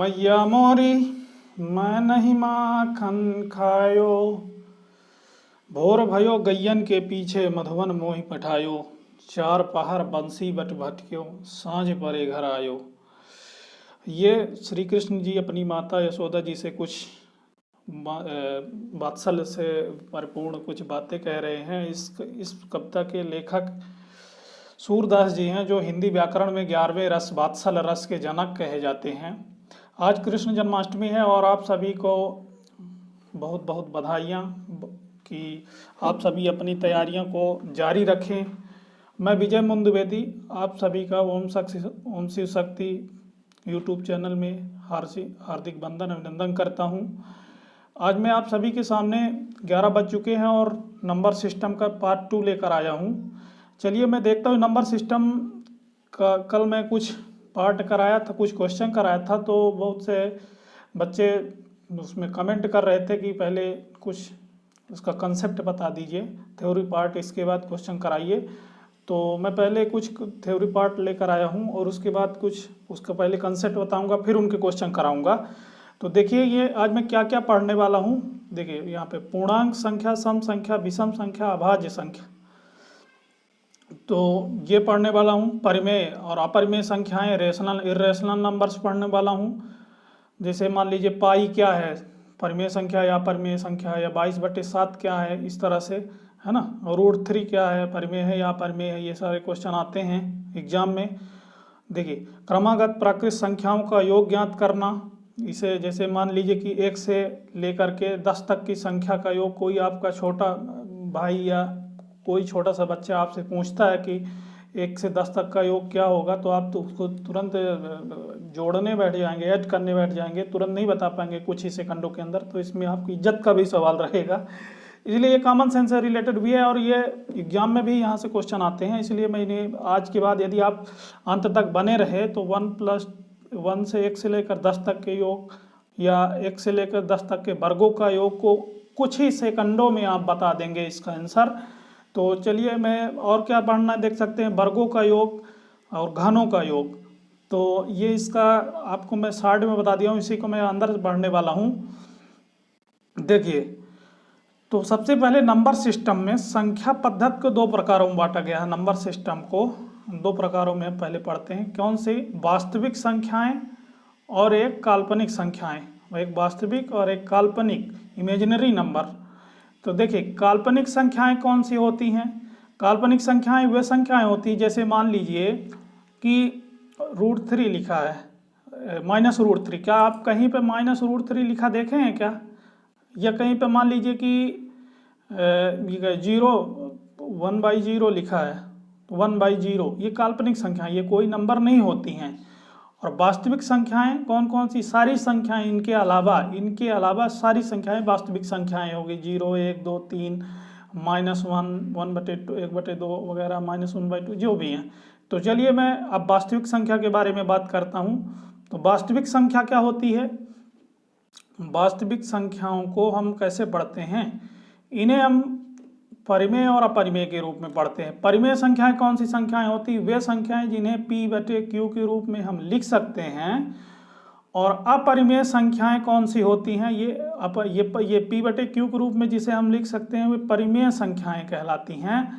मैया मोरी मैं नहीं माखन खायो, भोर भयो गैयन के पीछे मधुवन मोहि पठायो, चार पहर बंसी बट भटक्यो, साँझ परे घर आयो। ये श्री कृष्ण जी अपनी माता यशोदा जी से कुछ वात्सल्य से परिपूर्ण कुछ बातें कह रहे हैं। इस कविता के लेखक सूरदास जी हैं, जो हिंदी व्याकरण में 11वें रस वात्सल्य रस के जनक कहे जाते हैं। आज कृष्ण जन्माष्टमी है और आप सभी को बहुत बहुत बधाइयाँ कि आप सभी अपनी तैयारियों को जारी रखें। मैं विजय मुंदवेदी आप सभी का ओम शिव शक्ति यूट्यूब चैनल में हार्दिक वंदन अभिनंदन करता हूं। आज मैं आप सभी के सामने 11 बज चुके हैं और नंबर सिस्टम का पार्ट 2 लेकर आया हूं। चलिए मैं देखता हूं नंबर सिस्टम का। कल मैं कुछ पार्ट कराया था, कुछ क्वेश्चन कराया था, तो बहुत से बच्चे उसमें कमेंट कर रहे थे कि पहले कुछ उसका कंसेप्ट बता दीजिए, थ्योरी पार्ट, इसके बाद क्वेश्चन कराइए। तो मैं पहले कुछ थ्योरी पार्ट लेकर आया हूं और उसके बाद कुछ उसका पहले कंसेप्ट बताऊंगा, फिर उनके क्वेश्चन कराऊंगा। तो देखिए ये आज मैं क्या क्या पढ़ने वाला हूं। देखिए यहाँ पे पूर्णांक संख्या, सम संख्या, विषम संख्या, अभाज्य संख्या, तो ये पढ़ने वाला हूँ। परिमेय और अपरिमेय संख्याएं, रेशनल इरेशनल नंबर्स पढ़ने वाला हूँ। जैसे मान लीजिए पाई क्या है, परिमेय संख्या या अपरिमेय संख्या, या 22/7 क्या है, इस तरह से, है ना। और √3 क्या है, परिमेय है या अपरिमेय है, ये सारे क्वेश्चन आते हैं एग्जाम में। देखिए क्रमागत प्राकृत संख्याओं का योग ज्ञात करना। इसे जैसे मान लीजिए कि 1 से लेकर के 10 तक की संख्या का योग, कोई आपका छोटा भाई या कोई छोटा सा बच्चा आपसे पूछता है कि 1 से 10 तक का योग क्या होगा, तो आप तो उसको तुरंत जोड़ने बैठ जाएंगे, ऐड करने बैठ जाएंगे, तुरंत नहीं बता पाएंगे कुछ ही सेकंडों के अंदर। तो इसमें आपकी इज्जत का भी सवाल रहेगा, इसलिए ये कॉमन सेंस से रिलेटेड भी है और ये एग्जाम में भी यहाँ से क्वेश्चन आते हैं। इसलिए मैंने आज के बाद यदि आप अंत तक बने रहे तो 1 से 1 से लेकर 10 तक के योग या 1 से लेकर 10 तक के वर्गों का योग को कुछ ही सेकंडों में आप बता देंगे इसका आंसर। तो चलिए मैं और क्या पढ़ना देख सकते हैं, वर्गों का योग और घनों का योग। तो ये इसका आपको मैं शार्ट में बता दिया हूँ, इसी को मैं अंदर बढ़ने वाला हूँ। देखिए तो सबसे पहले नंबर सिस्टम में संख्या पद्धति को 2 प्रकारों में बांटा गया है। नंबर सिस्टम को 2 प्रकारों में पहले पढ़ते हैं। कौन सी? वास्तविक संख्याएं और एक काल्पनिक संख्याएं, एक वास्तविक और एक काल्पनिक, इमेजिनरी नंबर। तो देखिए काल्पनिक संख्याएं कौन सी होती हैं? काल्पनिक संख्याएं वे संख्याएं होती हैं, जैसे मान लीजिए कि √3 लिखा है, -√3। क्या आप कहीं पे -√3 लिखा देखे हैं क्या? या कहीं पे मान लीजिए कि 1/0 लिखा है, 1/0, ये काल्पनिक संख्याएं, ये कोई नंबर नहीं होती हैं। और वास्तविक संख्याएं कौन कौन सी? सारी संख्याएं, इनके अलावा सारी संख्याएं वास्तविक संख्याएं होगी। 0, 1, 2, 3, -1, 1/2, 1/2 वगैरह, -1/2 जो भी हैं। तो चलिए मैं अब वास्तविक संख्या के बारे में बात करता हूँ। तो वास्तविक संख्या क्या होती है? वास्तविक संख्याओं को हम कैसे पढ़ते हैं? इन्हें हम परिमेय और अपरिमेय के रूप में पढ़ते हैं। परिमेय संख्याएं कौन सी संख्याएं होती? वे संख्याएं जिन्हें P/Q के रूप में हम लिख सकते हैं। और अपरिमेय संख्याएं कौन सी होती हैं? ये P/Q के रूप में जिसे हम लिख सकते हैं, वे परिमेय संख्याएं कहलाती हैं।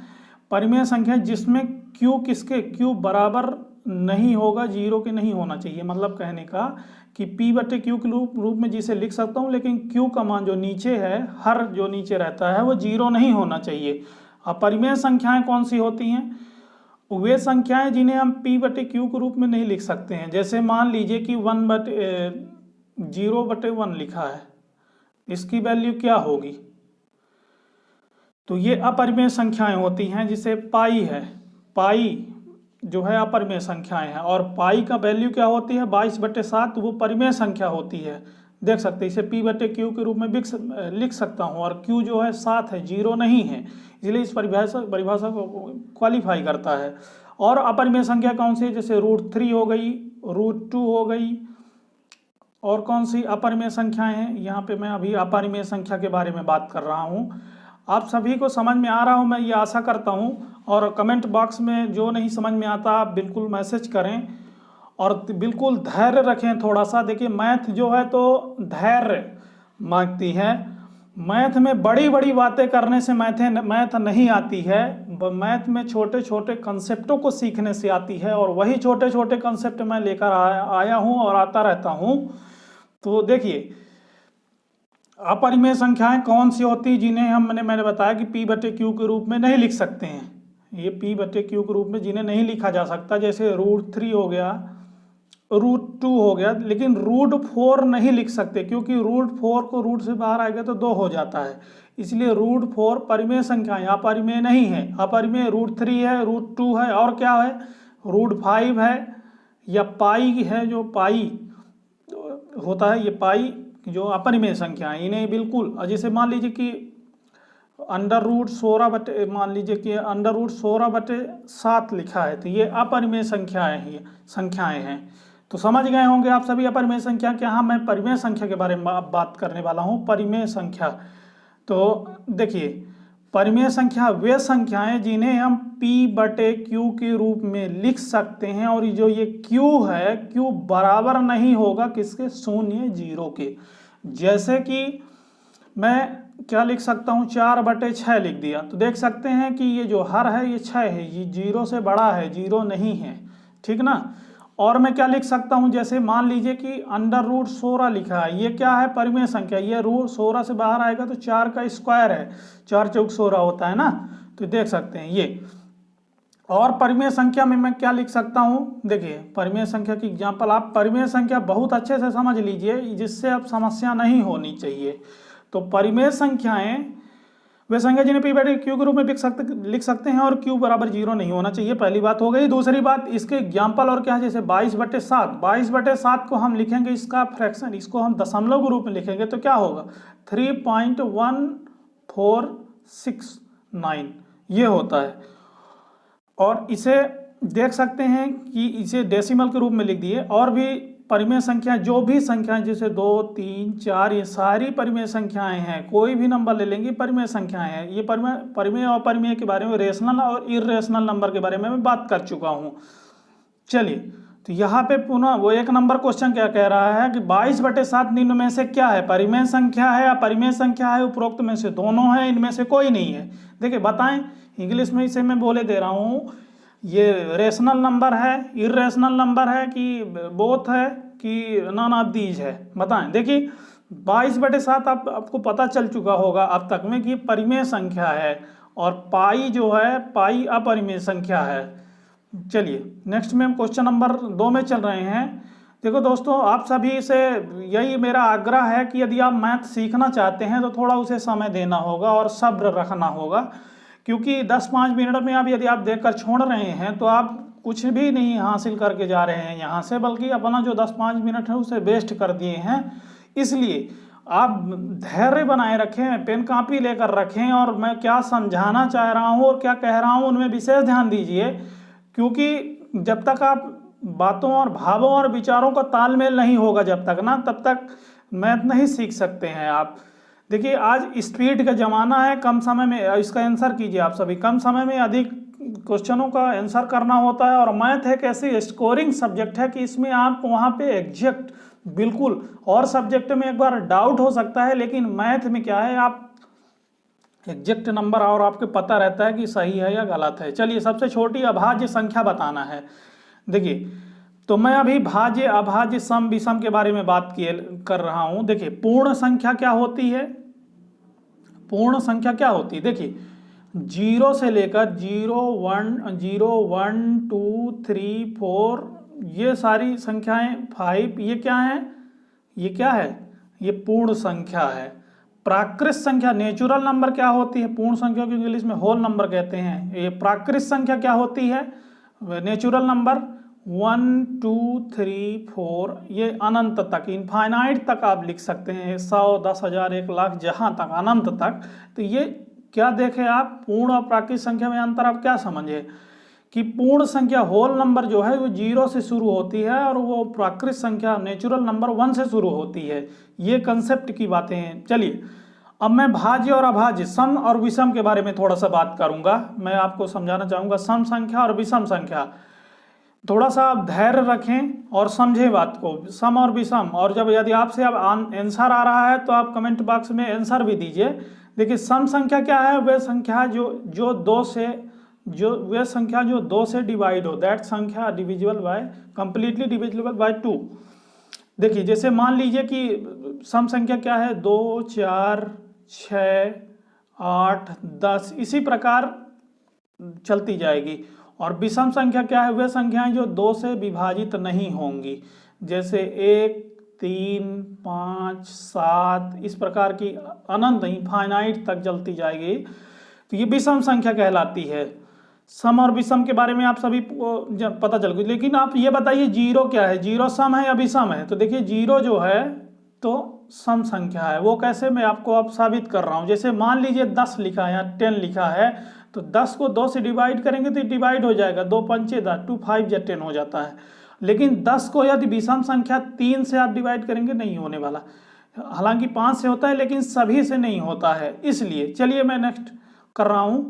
परिमेय संख्याएं जिसमें Q बराबर नहीं होगा, 0 के नहीं होना चाहिए। मतलब कहने का कि P/Q के रूप में जिसे लिख सकता हूँ, लेकिन Q का मान जो नीचे है, हर जो नीचे रहता है, वो 0 नहीं होना चाहिए। अपरिमेय संख्याएं कौन सी होती हैं? वे संख्याएं जिन्हें हम P/Q के रूप में नहीं लिख सकते हैं। जैसे मान लीजिए कि 0/1 लिखा है, इसकी वैल्यू क्या होगी? तो ये अपरिमेय संख्याएं होती हैं। जिसे पाई है, पाई जो है अपरिमेय संख्याएं हैं। और पाई का वैल्यू क्या होती है? 22/7, वो परिमेय संख्या होती है। देख सकते हैं, इसे P/Q के रूप में लिख सकता हूँ। और Q जो है 7 है, 0 नहीं है, इसलिए इस परिभाषा को क्वालिफाई करता है। और अपरिमेय संख्या कौन सी है? जैसे √3 हो गई, √2 हो गई। और कौन सी अपरिमेय संख्याएं हैं? यहाँ पे मैं अभी अपरिमेय संख्या के बारे में बात कर रहा हूँ। आप सभी को समझ में आ रहा हूँ, मैं ये आशा करता हूँ। और कमेंट बॉक्स में जो नहीं समझ में आता आप बिल्कुल मैसेज करें। और बिल्कुल धैर्य रखें थोड़ा सा। देखिए मैथ जो है तो धैर्य मांगती है। मैथ में बड़ी बड़ी बातें करने से मैथ नहीं आती है। मैथ में छोटे छोटे कंसेप्टों को सीखने से आती है, और वही छोटे छोटे कंसेप्ट मैं लेकर आया हूँ और आता रहता हूँ। तो देखिए अपरिमेय संख्याएं कौन सी होती, जिन्हें मैंने बताया कि P/Q के रूप में नहीं लिख सकते हैं। ये P/Q के रूप में जिन्हें नहीं लिखा जा सकता, जैसे √3 हो गया, √2 हो गया, लेकिन √4 नहीं लिख सकते, क्योंकि √4 को रूट से बाहर आएगा तो 2 हो जाता है। इसलिए √4 परिमेय संख्याएं, अपरिमेय नहीं है। अपरिमेय √3 है, √2 है, और क्या है, √5 है, या पाई है, जो पाई होता है, ये पाई जो अपरिमेय संख्या है, इन्हें बिल्कुल, जैसे मान लीजिए कि मान लीजिए कि √16/7 लिखा है, तो ये अपरिमेय संख्याएं हैं। तो समझ गए होंगे आप सभी अपरिमेय संख्या क्या। हाँ, मैं परिमेय संख्या के बारे में अब बात करने वाला हूँ। परिमेय संख्या, तो देखिए परिमेय संख्या वे संख्याएं जिन्हें हम P/Q के रूप में लिख सकते हैं, और जो ये Q है, Q बराबर नहीं होगा किसके, 0 0 के। जैसे कि मैं क्या लिख सकता हूँ, 4/6 लिख दिया, तो देख सकते हैं कि ये जो हर है ये 6 है, ये 0 से बड़ा है, 0 नहीं है, ठीक ना। और मैं क्या लिख सकता हूँ, जैसे मान लीजिए कि √16 लिखा है, ये क्या है, परिमेय संख्या, ये √16 से बाहर आएगा तो 4 का स्क्वायर है, 4 चौक 16 होता है ना, तो देख सकते हैं ये। और परिमेय संख्या में मैं क्या लिख सकता हूँ, देखिए परिमेय संख्या की एग्जांपल, आप परिमेय संख्या बहुत अच्छे से समझ लीजिए, जिससे अब समस्या नहीं होनी चाहिए। तो परिमेय संख्याएं वे संख्या जिन्हें P/Q के रूप में लिख सकते हैं, और Q बराबर 0 नहीं होना चाहिए, पहली बात हो गई। दूसरी बात, इसके एग्जाम्पल और क्या है, जैसे 22/7, 22/7 को हम लिखेंगे, इसका फ्रैक्शन, इसको हम दशमलव के रूप में लिखेंगे तो क्या होगा, 3.1469 ये होता है। और इसे देख सकते हैं कि इसे डेसिमल के रूप में लिख दिए। और भी परिमेय संख्या, जो भी संख्याएं जैसे 2, 3, 4, ये सारी परिमेय संख्याएं हैं, कोई भी नंबर ले लेंगे परिमेय संख्याएं हैं। ये परिमेय और अपरिमेय के बारे में, रेशनल और इरेशनल नंबर के बारे में मैं बात कर चुका हूँ। चलिए, तो यहाँ पे पुनः वो एक नंबर क्वेश्चन क्या कह रहा है कि 22/7 निम्न में से क्या है, परिमेय संख्या है या अपरिमेय संख्या है, उपरोक्त में से दोनों है, इनमें से कोई नहीं है। देखिए बताएं, इंग्लिश में इसे मैं बोले दे रहा हूँ, ये रेशनल नंबर है, इरेशनल नंबर है, कि बोथ है, कि नॉन ऑफ दीज है, बताएं। देखिए 22/7 आपको पता चल चुका होगा अब तक में कि परिमेय संख्या है, और पाई जो है, पाई अपरिमेय संख्या है। चलिए नेक्स्ट में हम क्वेश्चन नंबर 2 में चल रहे हैं। देखो दोस्तों, आप सभी से यही मेरा आग्रह है कि यदि आप मैथ सीखना चाहते हैं तो थोड़ा उसे समय देना होगा और सब्र रखना होगा, क्योंकि 10-5 मिनट में यदि आप देखकर छोड़ रहे हैं तो आप कुछ भी नहीं हासिल करके जा रहे हैं यहाँ से, बल्कि अपना जो 10-5 मिनट है उसे वेस्ट कर दिए हैं। इसलिए आप धैर्य बनाए रखें, पेन कापी लेकर रखें, और मैं क्या समझाना चाह रहा हूँ और क्या कह रहा हूँ उनमें विशेष ध्यान दीजिए, क्योंकि जब तक आप बातों और भावों और विचारों का तालमेल नहीं होगा जब तक ना, तब तक मैथ नहीं सीख सकते हैं आप। देखिए आज स्पीड का ज़माना है, कम समय में इसका आंसर कीजिए आप सभी, कम समय में अधिक क्वेश्चनों का आंसर करना होता है। और मैथ एक ऐसी स्कोरिंग सब्जेक्ट है कि इसमें आप वहाँ पे एग्जैक्ट बिल्कुल, और सब्जेक्ट में एक बार डाउट हो सकता है, लेकिन मैथ में क्या है, आप एग्जैक्ट नंबर और आपको पता रहता है कि सही है या गलत है। चलिए सबसे छोटी अभाज्य संख्या बताना है। देखिए तो मैं अभी भाज्य, अभाज्य, सम, विषम के बारे में बात कर रहा हूं। देखिए पूर्ण संख्या क्या होती है, पूर्ण संख्या क्या होती है, देखिए 0 से लेकर 0, 1, 2, 3, 4, ये सारी संख्याएं, 5, ये क्या है, ये क्या है, ये पूर्ण संख्या है। प्राकृत संख्या, नेचुरल नंबर क्या होती है, पूर्ण संख्या को इंग्लिश में होल नंबर कहते हैं। ये प्राकृत संख्या क्या होती है, नेचुरल नंबर 1, 2, 3, 4, ये अनंत तक, इनफाइनाइट तक आप लिख सकते हैं, 100, 10,000, 1,00,000, जहां तक अनंत तक। तो ये क्या देखें आप, पूर्ण और प्राकृत संख्या में अंतर आप क्या समझे कि पूर्ण संख्या होल नंबर जो है वो 0 से शुरू होती है, और वो प्राकृत संख्या नेचुरल नंबर 1 से शुरू होती है। ये कंसेप्ट की बातें हैं। चलिए अब मैं भाज्य और अभाज्य, सम और विषम के बारे में थोड़ा सा बात करूंगा। मैं आपको समझाना चाहूंगा सम संख्या और विषम संख्या। थोड़ा सा आप धैर्य रखें और समझें बात को, सम और विषम। और जब यदि आपसे अब आंसर आ रहा है तो आप कमेंट बॉक्स में आंसर भी दीजिए। देखिए सम संख्या क्या है, वह संख्या जो दो से डिवाइड हो, दैट संख्या divisible by, completely divisible by 2। देखिए जैसे मान लीजिए कि सम संख्या क्या है, 2, 4, 6, 8, 10, इसी प्रकार चलती जाएगी। और विषम संख्या क्या है, वे संख्याएं जो 2 से विभाजित नहीं होंगी, जैसे 1, 3, 5, 7, इस प्रकार की अनंत इनफाइनाइट तक चलती जाएगी, तो ये विषम संख्या कहलाती है। सम और विषम के बारे में आप सभी को पता चल गई। लेकिन आप ये बताइए जीरो क्या है, जीरो सम है या विषम है? तो देखिए जीरो जो है तो सम संख्या है। वो कैसे, मैं आपको अब साबित कर रहा हूँ। जैसे मान लीजिए 10 लिखा है या 10 लिखा है, तो 10 को 2 से डिवाइड करेंगे तो डिवाइड हो जाएगा, 2 पंचे 10, 2 5 या 10 हो जाता है। लेकिन 10 को यदि विषम संख्या 3 से आप डिवाइड करेंगे नहीं होने वाला। हालांकि 5 से होता है लेकिन सभी से नहीं होता है। इसलिए चलिए मैं नेक्स्ट कर रहा हूं।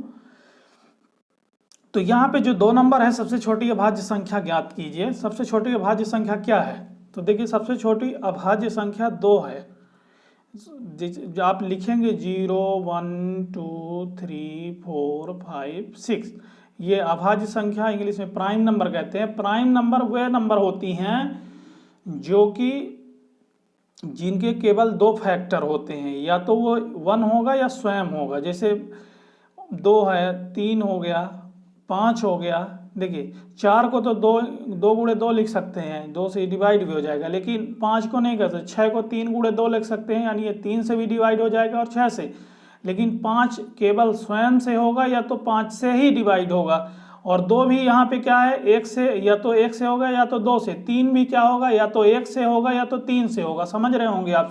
तो यहाँ पे जो 2 नंबर है, सबसे छोटी अभाज्य संख्या ज्ञात कीजिए। सबसे छोटी अभाज्य संख्या क्या है? तो देखिए सबसे छोटी अभाज्य संख्या 2 है। आप लिखेंगे 0, 1, 2, 3, 4, 5, 6। ये अभाज्य संख्या इंग्लिश में प्राइम नंबर कहते हैं। प्राइम नंबर वे नंबर होती हैं जो कि जिनके केवल 2 फैक्टर होते हैं, या तो वो 1 होगा या स्वयं होगा। जैसे 2 है, 3 हो गया, 5 हो गया। देखिए 4 को तो 2 गुणे 2 लिख सकते हैं, 2 से डिवाइड भी हो जाएगा। लेकिन 5 को नहीं कर सकते। 6 को 3 गुणे 2 लिख सकते हैं, यानी ये 3 से भी डिवाइड हो जाएगा और 6 से। लेकिन 5 केवल स्वयं से होगा या तो 5 से ही डिवाइड होगा। और 2 भी यहाँ पे क्या है, 1 से, या तो 1 से होगा या तो 2 से। 3 भी क्या होगा, या तो 1 से होगा या तो 3 से होगा। समझ रहे होंगे आप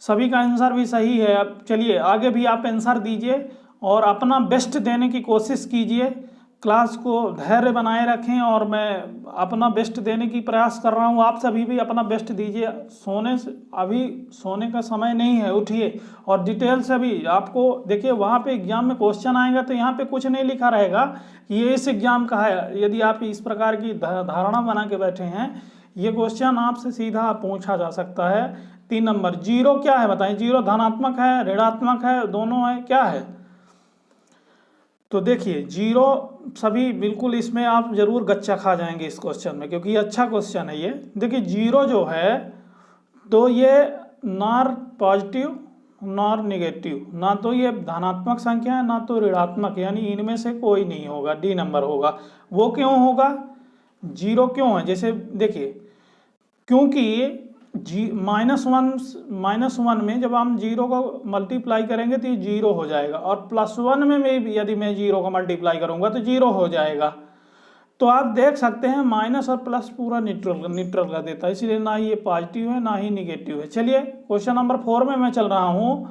सभी का आंसर भी सही है। अब चलिए आगे भी आप आंसर दीजिए और अपना बेस्ट देने की कोशिश कीजिए। क्लास को धैर्य बनाए रखें और मैं अपना बेस्ट देने की प्रयास कर रहा हूँ। आप सभी भी अपना बेस्ट दीजिए। अभी सोने का समय नहीं है, उठिए और डिटेल से भी आपको देखिए, वहाँ पे एग्जाम में क्वेश्चन आएगा तो यहाँ पे कुछ नहीं लिखा रहेगा कि ये इस एग्जाम का है। यदि आप इस प्रकार की धारणा बना के बैठे हैं, ये क्वेश्चन आपसे सीधा पूछा जा सकता है। 3 नंबर जीरो क्या है बताएं? जीरो धनात्मक है, ऋणात्मक है, दोनों है, क्या है? तो देखिए जीरो सभी बिल्कुल, इसमें आप जरूर गच्चा खा जाएंगे इस क्वेश्चन में, क्योंकि ये अच्छा क्वेश्चन है ये। देखिए जीरो जो है तो ये नॉर पॉजिटिव नॉर निगेटिव, ना तो ये धनात्मक संख्या है ना तो ऋणात्मक, यानी इनमें से कोई नहीं होगा, डी नंबर होगा। वो क्यों होगा, जीरो क्यों है? जैसे देखिए, क्योंकि -1 में जब हम जीरो को मल्टीप्लाई करेंगे तो ये जीरो हो जाएगा, और +1 में भी यदि मैं जीरो को मल्टीप्लाई करूंगा तो जीरो हो जाएगा। तो आप देख सकते हैं माइनस और प्लस पूरा न्यूट्रल कर देता है, इसलिए ना ये पॉजिटिव है ना ही निगेटिव है। चलिए क्वेश्चन नंबर 4 में मैं चल रहा हूँ।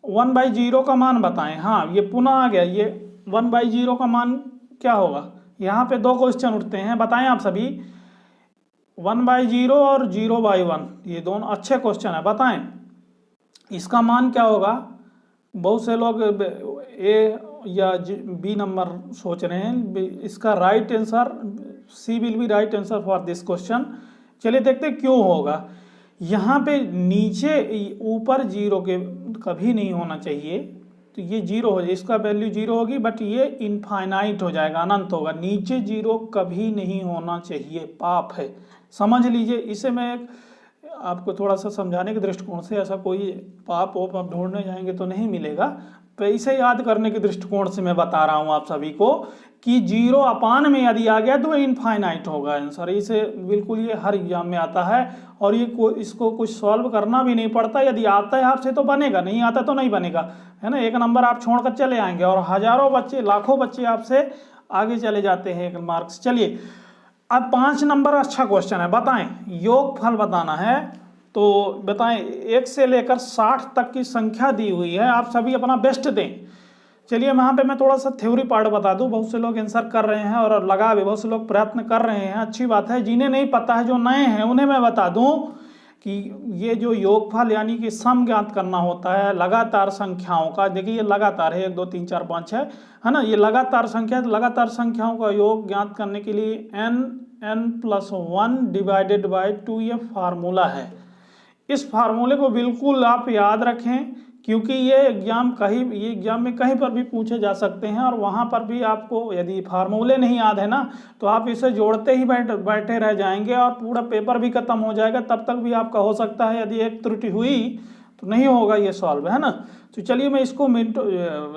1/0 का मान बताएं। हाँ, ये पुनः आ गया। ये 1/0 का मान क्या होगा? यहाँ पे 2 क्वेश्चन उठते हैं, बताएं आप सभी। 1/0 और 0/1, ये दोनों अच्छे क्वेश्चन है, बताएं इसका मान क्या होगा। बहुत से लोग ए या बी नंबर सोच रहे हैं। इसका right answer C will be right answer for this question. चलिए देखते हैं क्यों होगा। यहाँ पे नीचे ऊपर जीरो के कभी नहीं होना चाहिए, तो ये जीरो हो जाए, इसका वैल्यू जीरो होगी, बट ये इनफाइनाइट हो जाएगा, अनंत होगा। नीचे जीरो कभी नहीं होना चाहिए, पाप है, समझ लीजिए। इसे मैं आपको थोड़ा सा समझाने के दृष्टिकोण से, ऐसा कोई पाप ओप आप ढूंढने जाएंगे तो नहीं मिलेगा, तो इसे याद करने के दृष्टिकोण से मैं बता रहा हूँ आप सभी को कि 0 अपान में यदि आ गया तो इनफाइनाइट होगा आंसर। इसे बिल्कुल ये हर एग्जाम में आता है, और ये इसको कुछ सॉल्व करना भी नहीं पड़ता। यदि आता है आपसे तो बनेगा, नहीं आता तो नहीं बनेगा, है ना। 1 नंबर आप छोड़कर चले आएंगे और हजारों बच्चे, लाखों बच्चे आपसे आगे चले जाते हैं 1 मार्क्स। चलिए अब 5 नंबर अच्छा क्वेश्चन है, बताएं योगफल बताना है। तो बताएं 1 से लेकर 60 तक की संख्या दी हुई है, आप सभी अपना बेस्ट दें। चलिए वहाँ पे मैं थोड़ा सा थ्योरी पार्ट बता दूं। बहुत से लोग आंसर कर रहे हैं और बहुत से लोग प्रयत्न कर रहे हैं, अच्छी बात है। जिन्हें नहीं पता है, जो नए हैं, उन्हें मैं बता दूं कि ये जो योगफल यानी कि सम ज्ञात करना होता है लगातार संख्याओं का। देखिए ये लगातार है 1 2 3 4 5 6 है ना, ये लगातार संख्या, लगातार संख्याओं का योग ज्ञात करने के लिए n+1 डिवाइडेड बाय 2 ये फार्मूला है। इस फार्मूले को बिल्कुल आप याद रखें, क्योंकि ये एग्जाम में कहीं पर भी पूछे जा सकते हैं, और वहाँ पर भी आपको यदि फार्मूले नहीं याद है ना तो आप इसे जोड़ते ही बैठे रह जाएंगे और पूरा पेपर भी खत्म हो जाएगा। तब तक भी आपका हो सकता है यदि एक त्रुटि हुई तो नहीं होगा ये सॉल्व, है ना। तो चलिए मैं इसको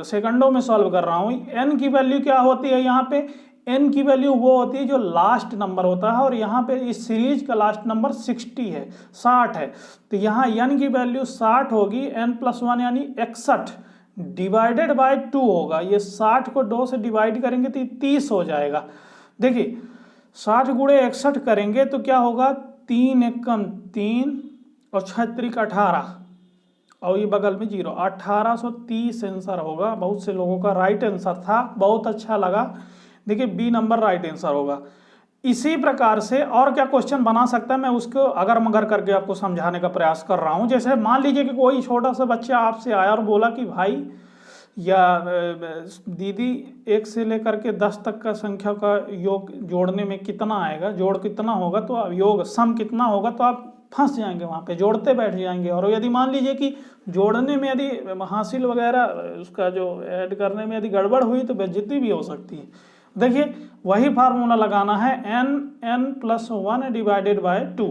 सेकंडों में सॉल्व कर रहा हूँ। n की वैल्यू क्या होती है, यहाँ पे n की वैल्यू वो होती है जो लास्ट नंबर होता है, और यहाँ पे इस सीरीज का लास्ट नंबर 60 है, 60 है। तो यहाँ n की वैल्यू 60 होगी, n+1 यानी 61 डिवाइडेड बाय 2 होगा। ये 60 को 2 से डिवाइड करेंगे तो 30 हो जाएगा। देखिए 60 गुणे 61 करेंगे तो क्या होगा, 3 एकम 3 और 6 18 और ये बगल में 0, 1830 आंसर होगा। बहुत से लोगों का राइट आंसर था, बहुत अच्छा लगा। देखिए बी नंबर राइट आंसर होगा। इसी प्रकार से और क्या क्वेश्चन बना सकता है, मैं उसको अगर मगर करके आपको समझाने का प्रयास कर रहा हूं। जैसे मान लीजिए कि कोई छोटा सा बच्चा आपसे आया और बोला कि भाई या दीदी 1 से लेकर के 10 तक का संख्या का योग जोड़ने में कितना आएगा, जोड़ कितना होगा, तो योग सम कितना होगा, तो आप फंस जाएंगे वहाँ पे, जोड़ते बैठ जाएंगे। और यदि मान लीजिए कि जोड़ने में यदि हासिल वगैरह उसका जो ऐड करने में यदि गड़बड़ हुई तो बेइज्जती भी हो सकती है। देखिए वही फार्मूला लगाना है, n+1 डिवाइडेड बाय 2।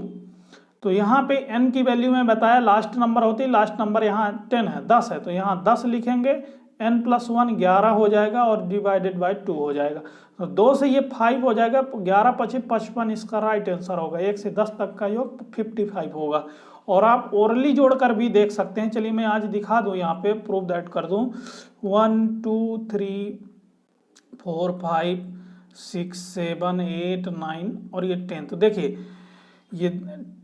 तो यहाँ पे n की वैल्यू में बताया लास्ट नंबर होती है, लास्ट नंबर यहाँ 10 है, 10 है, तो यहाँ 10 लिखेंगे, n+1 11 हो जाएगा और डिवाइडेड बाय 2 हो जाएगा। तो 2 से ये 5 हो जाएगा, 11 25 55 इसका राइट आंसर होगा। 1 से 10 तक का योग 55 होगा। और आप ओरली जोड़कर भी देख सकते हैं। चलिए मैं आज दिखा दूं, यहाँ पे प्रूव दैट कर दूं। 1 2 3 4 5 6 7 8 9 और ये 10। तो देखिए ये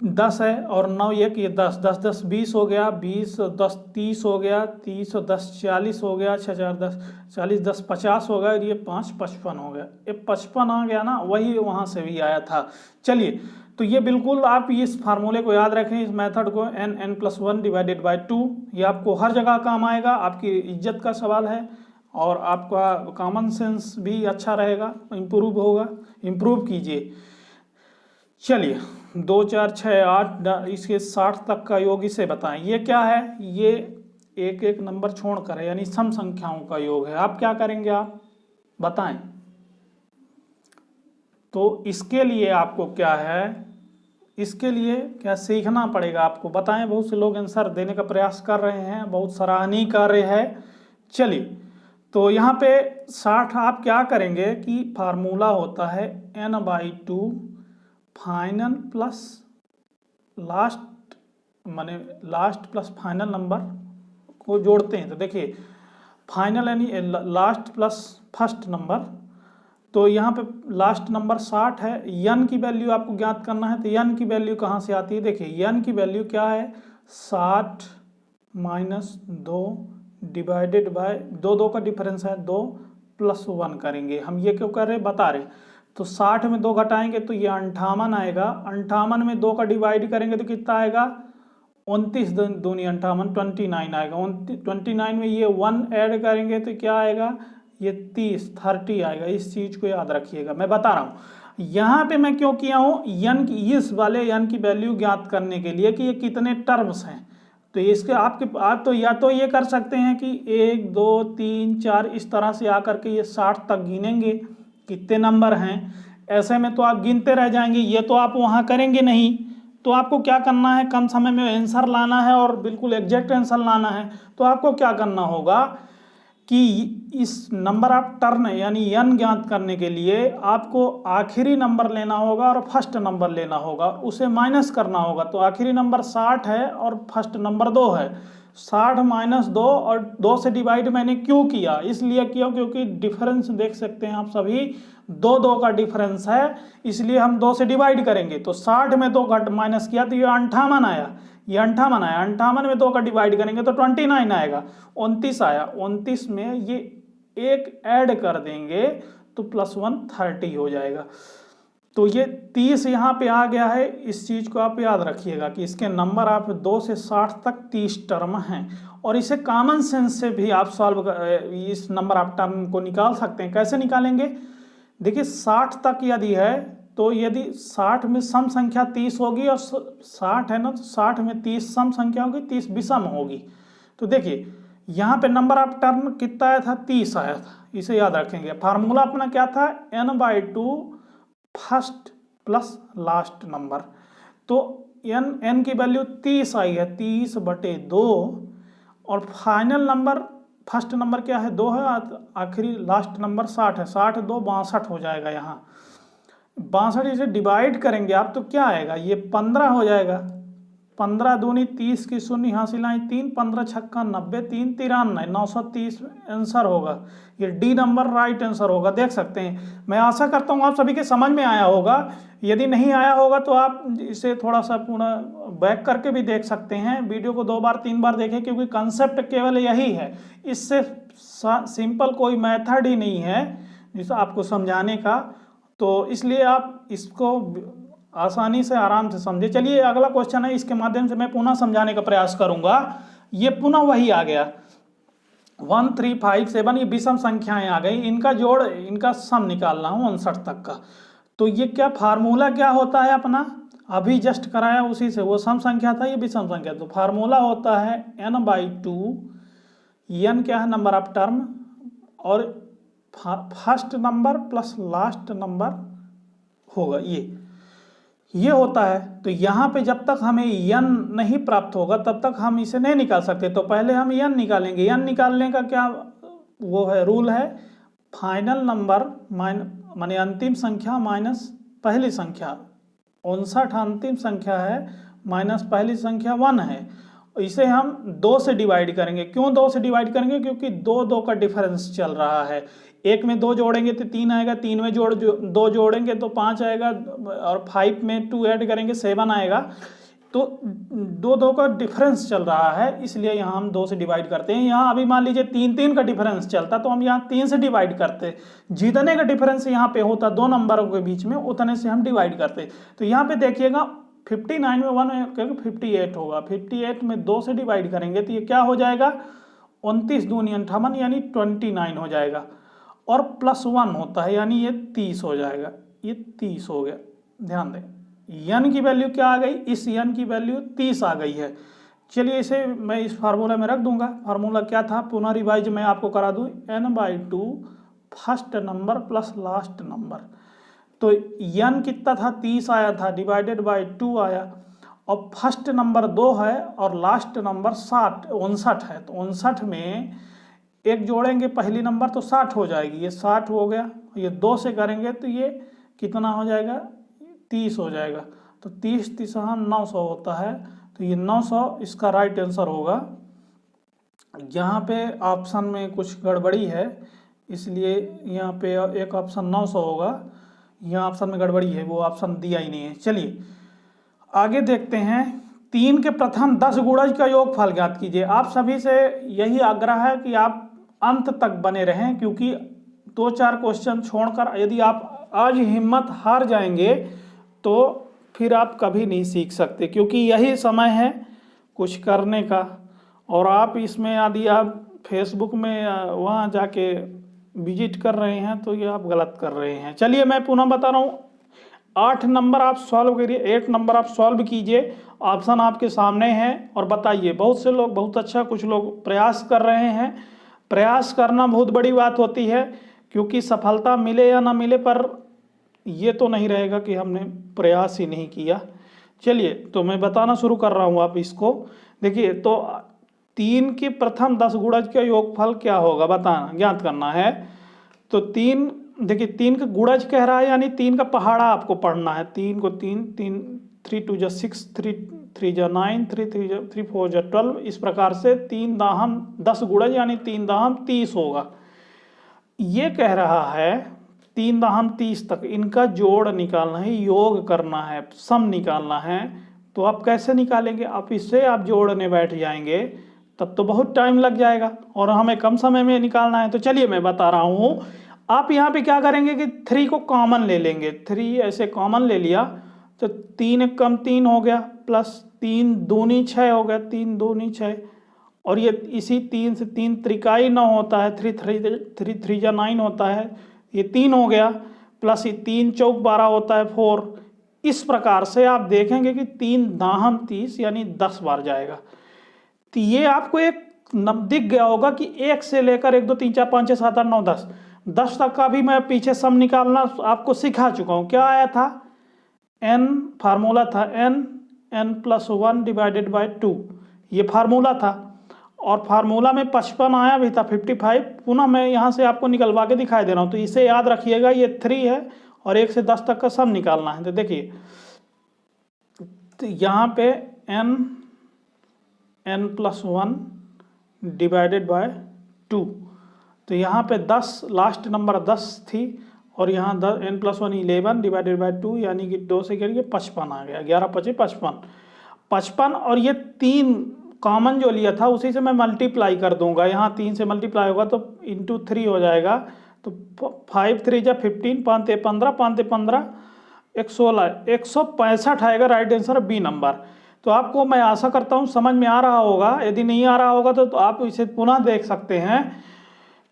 10 है और 9 1, ये 10 10 10 20 हो गया, 20 10 30 हो गया, 30 और 10 40 हो गया, 6 4 10 40 10 50 हो गया, और ये 5 55 हो गया। ये 55 आ गया ना, वही वहाँ से भी आया था। चलिए तो ये बिल्कुल आप इस फार्मूले को याद रखें, इस मेथड को, n+1 डिवाइडेड बाय 2। ये आपको हर जगह काम आएगा, आपकी इज्जत का सवाल है और आपका कॉमन सेंस भी अच्छा रहेगा, इम्प्रूव होगा, इम्प्रूव कीजिए। चलिए 2 4 6 8 इसके 60 तक का योग इसे बताएं। ये क्या है, ये एक एक नंबर छोड़कर है, यानी सम संख्याओं का योग है। आप क्या करेंगे, आप बताएं। तो इसके लिए आपको क्या है, इसके लिए क्या सीखना पड़ेगा आपको, बताएं। बहुत से लोग आंसर देने का प्रयास कर रहे हैं, बहुत सराहनीय कार्य है। चलिए तो यहाँ पे 60 आप क्या करेंगे कि फार्मूला होता है n/2 फाइनल प्लस लास्ट, माने लास्ट प्लस फाइनल नंबर को जोड़ते हैं। तो देखिए फाइनल यानी लास्ट प्लस फर्स्ट नंबर, तो यहाँ पे लास्ट नंबर 60 है। n की वैल्यू आपको ज्ञात करना है, तो n की वैल्यू कहाँ से आती है, देखिए n की वैल्यू क्या है, 60 - 2 डिवाइडेड बाय 2 2 का डिफरेंस है 2 + 1 करेंगे। हम ये क्यों कर रहे हैं, बता रहे। तो 60 में 2 घटाएंगे तो ये 58 आएगा, 58 में 2 का डिवाइड करेंगे तो कितना आएगा, 29 दूनी 58 29 आएगा। 29 में ये 1 ऐड करेंगे तो क्या आएगा, ये 30 आएगा। इस चीज को याद रखिएगा, मैं बता रहा हूँ। यहाँ पे मैं क्यों किया हूँ, n की इस वाले n की वैल्यू ज्ञात करने के लिए कि ये कितने टर्म्स हैं। तो इसके आप तो या तो ये कर सकते हैं कि 1 2 3 4 इस तरह से आकर के ये 60 तक गिनेंगे कितने नंबर हैं। ऐसे में तो आप गिनते रह जाएंगे, ये तो आप वहाँ करेंगे नहीं। तो आपको क्या करना है, कम समय में आंसर लाना है और बिल्कुल एग्जैक्ट आंसर लाना है। तो आपको क्या करना होगा कि इस नंबर ऑफ टर्न यानी n ज्ञात करने के लिए आपको आखिरी नंबर लेना होगा और फर्स्ट नंबर लेना होगा, उसे माइनस करना होगा। तो आखिरी नंबर 60 है और फर्स्ट नंबर 2 है। 60 - 2 और 2 से डिवाइड मैंने क्यों किया, इसलिए किया क्योंकि डिफरेंस देख सकते हैं आप सभी, 2 2 का डिफरेंस है, इसलिए हम 2 से डिवाइड करेंगे। तो 60 में 2 घट माइनस किया तो ये 58 आया, ये 58 आया। 58 में 2 का डिवाइड करेंगे तो 29 आएगा, 29 आया। 29 में ये एक ऐड कर देंगे तो +1 30 हो जाएगा। तो ये 30 यहाँ पे आ गया है। इस चीज़ को आप याद रखिएगा कि इसके नंबर आप 2 से 60 तक 30 टर्म हैं, और इसे कॉमन सेंस से भी आप सॉल्व इस नंबर ऑफ टर्म को निकाल सकते हैं। कैसे निकालेंगे? देखिए 60 तक यदि है तो यदि 60 में सम संख्या 30 होगी, और 60 है ना, तो 60 में 30 सम संख्या होगी, 30 विषम होगी। तो देखिए यहाँ पे नंबर ऑफ टर्म कितना आया था? 30 आया था। इसे याद रखेंगे। फार्मूला अपना क्या था? n/2 first plus last number. तो n की वैल्यू 30 आई है, 30/2, और फाइनल नंबर फर्स्ट नंबर क्या है? 2 है, आखिरी लास्ट नंबर 60 है। 60 2 62 हो जाएगा। यहाँ 62 इसे डिवाइड करेंगे आप तो क्या आएगा? ये 15 हो जाएगा। 15 दूनी 30 की शून्य हासिल आई 3, 15 छक्का 90, 3 93, 930 आंसर होगा। ये डी नंबर राइट आंसर होगा। देख सकते हैं। मैं आशा करता हूँ आप सभी के समझ में आया होगा। यदि नहीं आया होगा तो आप इसे थोड़ा सा पूरा बैक करके भी देख सकते हैं। वीडियो को 2 बार 3 बार देखें, क्योंकि कंसेप्ट केवल यही है। इससे सिंपल कोई मेथड ही नहीं है जिसे आपको समझाने का, तो इसलिए आप इसको आसानी से आराम से समझे। चलिए अगला क्वेश्चन है, इसके माध्यम से मैं पुनः समझाने का प्रयास करूंगा। ये पुनः वही आ गया 1 3 5 7, ये विषम संख्याएं आ गई। इनका जोड़, इनका सम निकालना है 59 तक का। तो ये क्या फार्मूला क्या होता है अपना? अभी जस्ट कराया उसी से। वो सम संख्या था, ये विषम संख्या। तो फार्मूला होता है n/2। n क्या है? नंबर ऑफ टर्म, और first number plus last number होगा। ये होता है। तो यहाँ पे जब तक हमें n नहीं प्राप्त होगा तब तक हम इसे नहीं निकाल सकते। तो पहले हम n निकालेंगे। n निकालने का क्या वो है, रूल है? फाइनल नंबर माने अंतिम संख्या माइनस पहली संख्या। 59 अंतिम संख्या है, माइनस पहली संख्या 1 है। इसे हम 2 से डिवाइड करेंगे। क्यों 2 से डिवाइड करेंगे? क्योंकि 2 का डिफरेंस चल रहा है। 1 में 2 जोड़ेंगे तो 3 आएगा, 3 में 2 जोड़ेंगे तो 5 आएगा, और 5 में 2 ऐड करेंगे 7 आएगा। तो 2 का डिफरेंस चल रहा है, इसलिए यहाँ हम 2 से डिवाइड करते हैं। यहाँ अभी मान लीजिए 3 का डिफरेंस चलता तो हम यहाँ 3 से डिवाइड करते। जितने का डिफरेंस यहाँ पे होता 2 नंबरों के बीच में, उतने से हम डिवाइड करते। तो यहाँ पे देखिएगा 59 में 1 क्योंकि 58 होगा। 58 में 2 से डिवाइड करेंगे तो ये क्या हो जाएगा? 29 दूनी 58, यानी 29 हो जाएगा। और प्लस 1 होता है, यानी ये 30 हो जाएगा। ये 30 हो गया। ध्यान दें, n की वैल्यू क्या आ गई? इस n की वैल्यू 30 आ गई है। चलिए इसे मैं इस फार्मूला में रख दूंगा। फार्मूला क्या था? पुनः रिवाइज मैं आपको करा दूं। n/2 first number plus last number. तो n कितना था? 30 आया था, डिवाइडेड बाय 2 आया, और फर्स्ट नंबर 2 है और लास्ट नंबर 59 है। तो 59 में एक जोड़ेंगे पहली नंबर तो 60 हो जाएगी। ये 60 हो गया। ये 2 से करेंगे तो ये कितना हो जाएगा? 30 हो जाएगा। तो 30 30 900 होता है। तो ये 900 इसका राइट आंसर होगा। यहाँ पे ऑप्शन में कुछ गड़बड़ी है, इसलिए यहाँ पे एक ऑप्शन 900 होगा। यहाँ ऑप्शन में गड़बड़ी है, वो ऑप्शन दिया ही नहीं है। चलिए आगे देखते हैं। 3 के प्रथम 10 गुणज का योगफल ज्ञात कीजिए। आप सभी से यही आग्रह है कि आप अंत तक बने रहें, क्योंकि 2-4 क्वेश्चन छोड़कर यदि आप आज हिम्मत हार जाएंगे तो फिर आप कभी नहीं सीख सकते, क्योंकि यही समय है कुछ करने का। और आप इसमें यदि आप फेसबुक में वहाँ जाके विजिट कर रहे हैं तो ये आप गलत कर रहे हैं। चलिए मैं पुनः बता रहा हूँ। 8 नंबर आप सॉल्व करिए, 8 नंबर आप सॉल्व कीजिए। ऑप्शन आपके सामने हैं और बताइए। बहुत से लोग बहुत अच्छा, कुछ लोग प्रयास कर रहे हैं। प्रयास करना बहुत बड़ी बात होती है, क्योंकि सफलता मिले या ना मिले पर ये तो नहीं रहेगा कि हमने प्रयास ही नहीं किया। चलिए तो मैं बताना शुरू कर रहा हूँ। आप इसको देखिए। तो 3 के प्रथम 10 गुणज का योगफल क्या होगा बताना, ज्ञात करना है। तो 3 देखिए, 3 का गुणज कह रहा है, यानी 3 का पहाड़ा आपको पढ़ना है। 3 को 3 3 2 6, 3 3 9, 3 4 12, इस प्रकार से 3 दाहम 10 गुणज यानी 3 दाहम 30 होगा। ये कह रहा है 3 दाहम 30 तक इनका जोड़ निकालना है, योग करना है, सम निकालना है। तो आप कैसे निकालेंगे? आप इससे आप जोड़ने बैठ जाएंगे तब तो बहुत टाइम लग जाएगा और हमें कम समय में निकालना है। तो चलिए मैं बता रहा हूँ। आप यहाँ पे क्या करेंगे कि 3 को कॉमन ले लेंगे, 3 ऐसे कॉमन ले लिया तो 3 एक कम 3 हो गया, प्लस 3 दूनी 6 हो गया, 3 दूनी 6, और ये इसी 3 से 3 त्रिकाई 9 होता है, 3 3 जा 9 होता है, ये 3 हो गया, प्लस ये 3 चौक 12 होता है 4। इस प्रकार से आप देखेंगे कि 3 दाहम 30 यानी 10 बार जाएगा। तो ये आपको एक दिख गया होगा कि 1 से लेकर 1 2 3 4 5 6 7 8 9 10 तक का भी मैं पीछे सम निकालना आपको सिखा चुका हूँ। क्या आया था, n फार्मूला था n प्लस 1 डिवाइडेड बाय 2, ये फार्मूला था, और फार्मूला में 55 आया भी था 55, पुनः मैं यहाँ से आपको निकलवा के दिखाई दे रहा हूँ। तो इसे याद रखिएगा, ये 3 है और 1 से 10 तक का सम निकालना है। तो देखिए, तो यहाँ पे n प्लस 1 डिवाइडेड बाय 2, तो यहाँ पे 10 लास्ट नंबर 10 थी, और यहाँ n प्लस 1 11 डिवाइडेड बाय 2 यानी कि 2 से करिए 55 आ गया, 11 5 55, और ये 3 कॉमन जो लिया था उसी से मैं मल्टीप्लाई कर दूंगा। यहाँ 3 से मल्टीप्लाई होगा तो इंटू 3 हो जाएगा, तो 5 3 जा 15, 5 ते 15, 5 ते 15 116, 165 आएगा राइट आंसर बी नंबर। तो आपको मैं आशा करता हूँ समझ में आ रहा होगा, यदि नहीं आ रहा होगा तो आप इसे पुनः देख सकते हैं,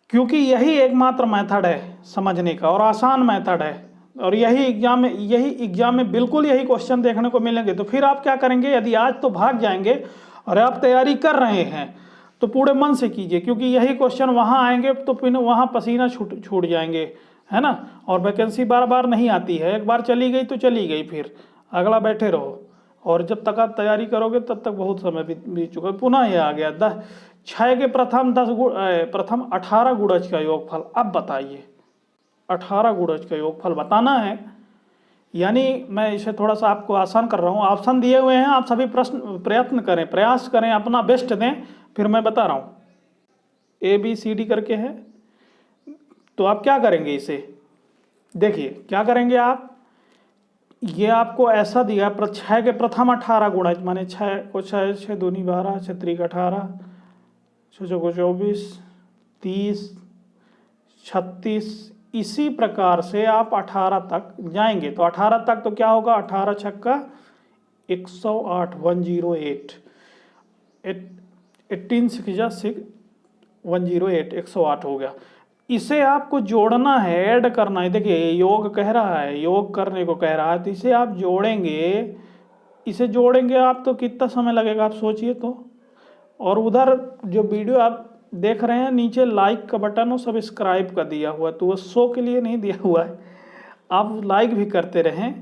क्योंकि यही एकमात्र मेथड है समझने का और आसान मेथड है, और यही एग्जाम में बिल्कुल यही क्वेश्चन देखने को मिलेंगे। तो फिर आप क्या करेंगे, यदि आज तो भाग जाएंगे और आप तैयारी कर रहे हैं तो पूरे मन से कीजिए, क्योंकि यही क्वेश्चन वहाँ आएंगे तो फिर वहाँ पसीना छूट जाएंगे, है ना। और वैकेंसी बार बार नहीं आती है, एक बार चली गई तो चली गई, फिर अगला बैठे रहो, और जब तक आप तैयारी करोगे तब तक बहुत समय बीत चुका है। पुनः ये आ गया 6 के प्रथम 18 गुणज का योगफल। अब बताइए 18 गुणज का योगफल बताना है, यानी मैं इसे थोड़ा सा आपको आसान कर रहा हूँ। ऑप्शन दिए हुए हैं, आप सभी प्रयत्न करें, प्रयास करें, अपना बेस्ट दें, फिर मैं बता रहा हूँ। ABCD करके है, तो आप क्या करेंगे, इसे देखिए क्या करेंगे आप, ये आपको ऐसा दिया 6 के प्रथम 18 गुणज, माने 6 को 6 6 दूनी 12 6 3 18 6 को 24 30 36, इसी प्रकार से आप 18 तक जाएंगे। तो 18 तक तो क्या होगा, 18 छक्का 108 108, 18 6 108 108 हो गया। इसे आपको जोड़ना है, ऐड करना है। देखिए योग कह रहा है, योग करने को कह रहा है, तो इसे आप जोड़ेंगे, इसे जोड़ेंगे आप तो कितना समय लगेगा आप सोचिए तो। और उधर जो वीडियो आप देख रहे हैं नीचे लाइक का बटन और सब्सक्राइब का दिया हुआ है, तो वो शो के लिए नहीं दिया हुआ है, आप लाइक भी करते रहें।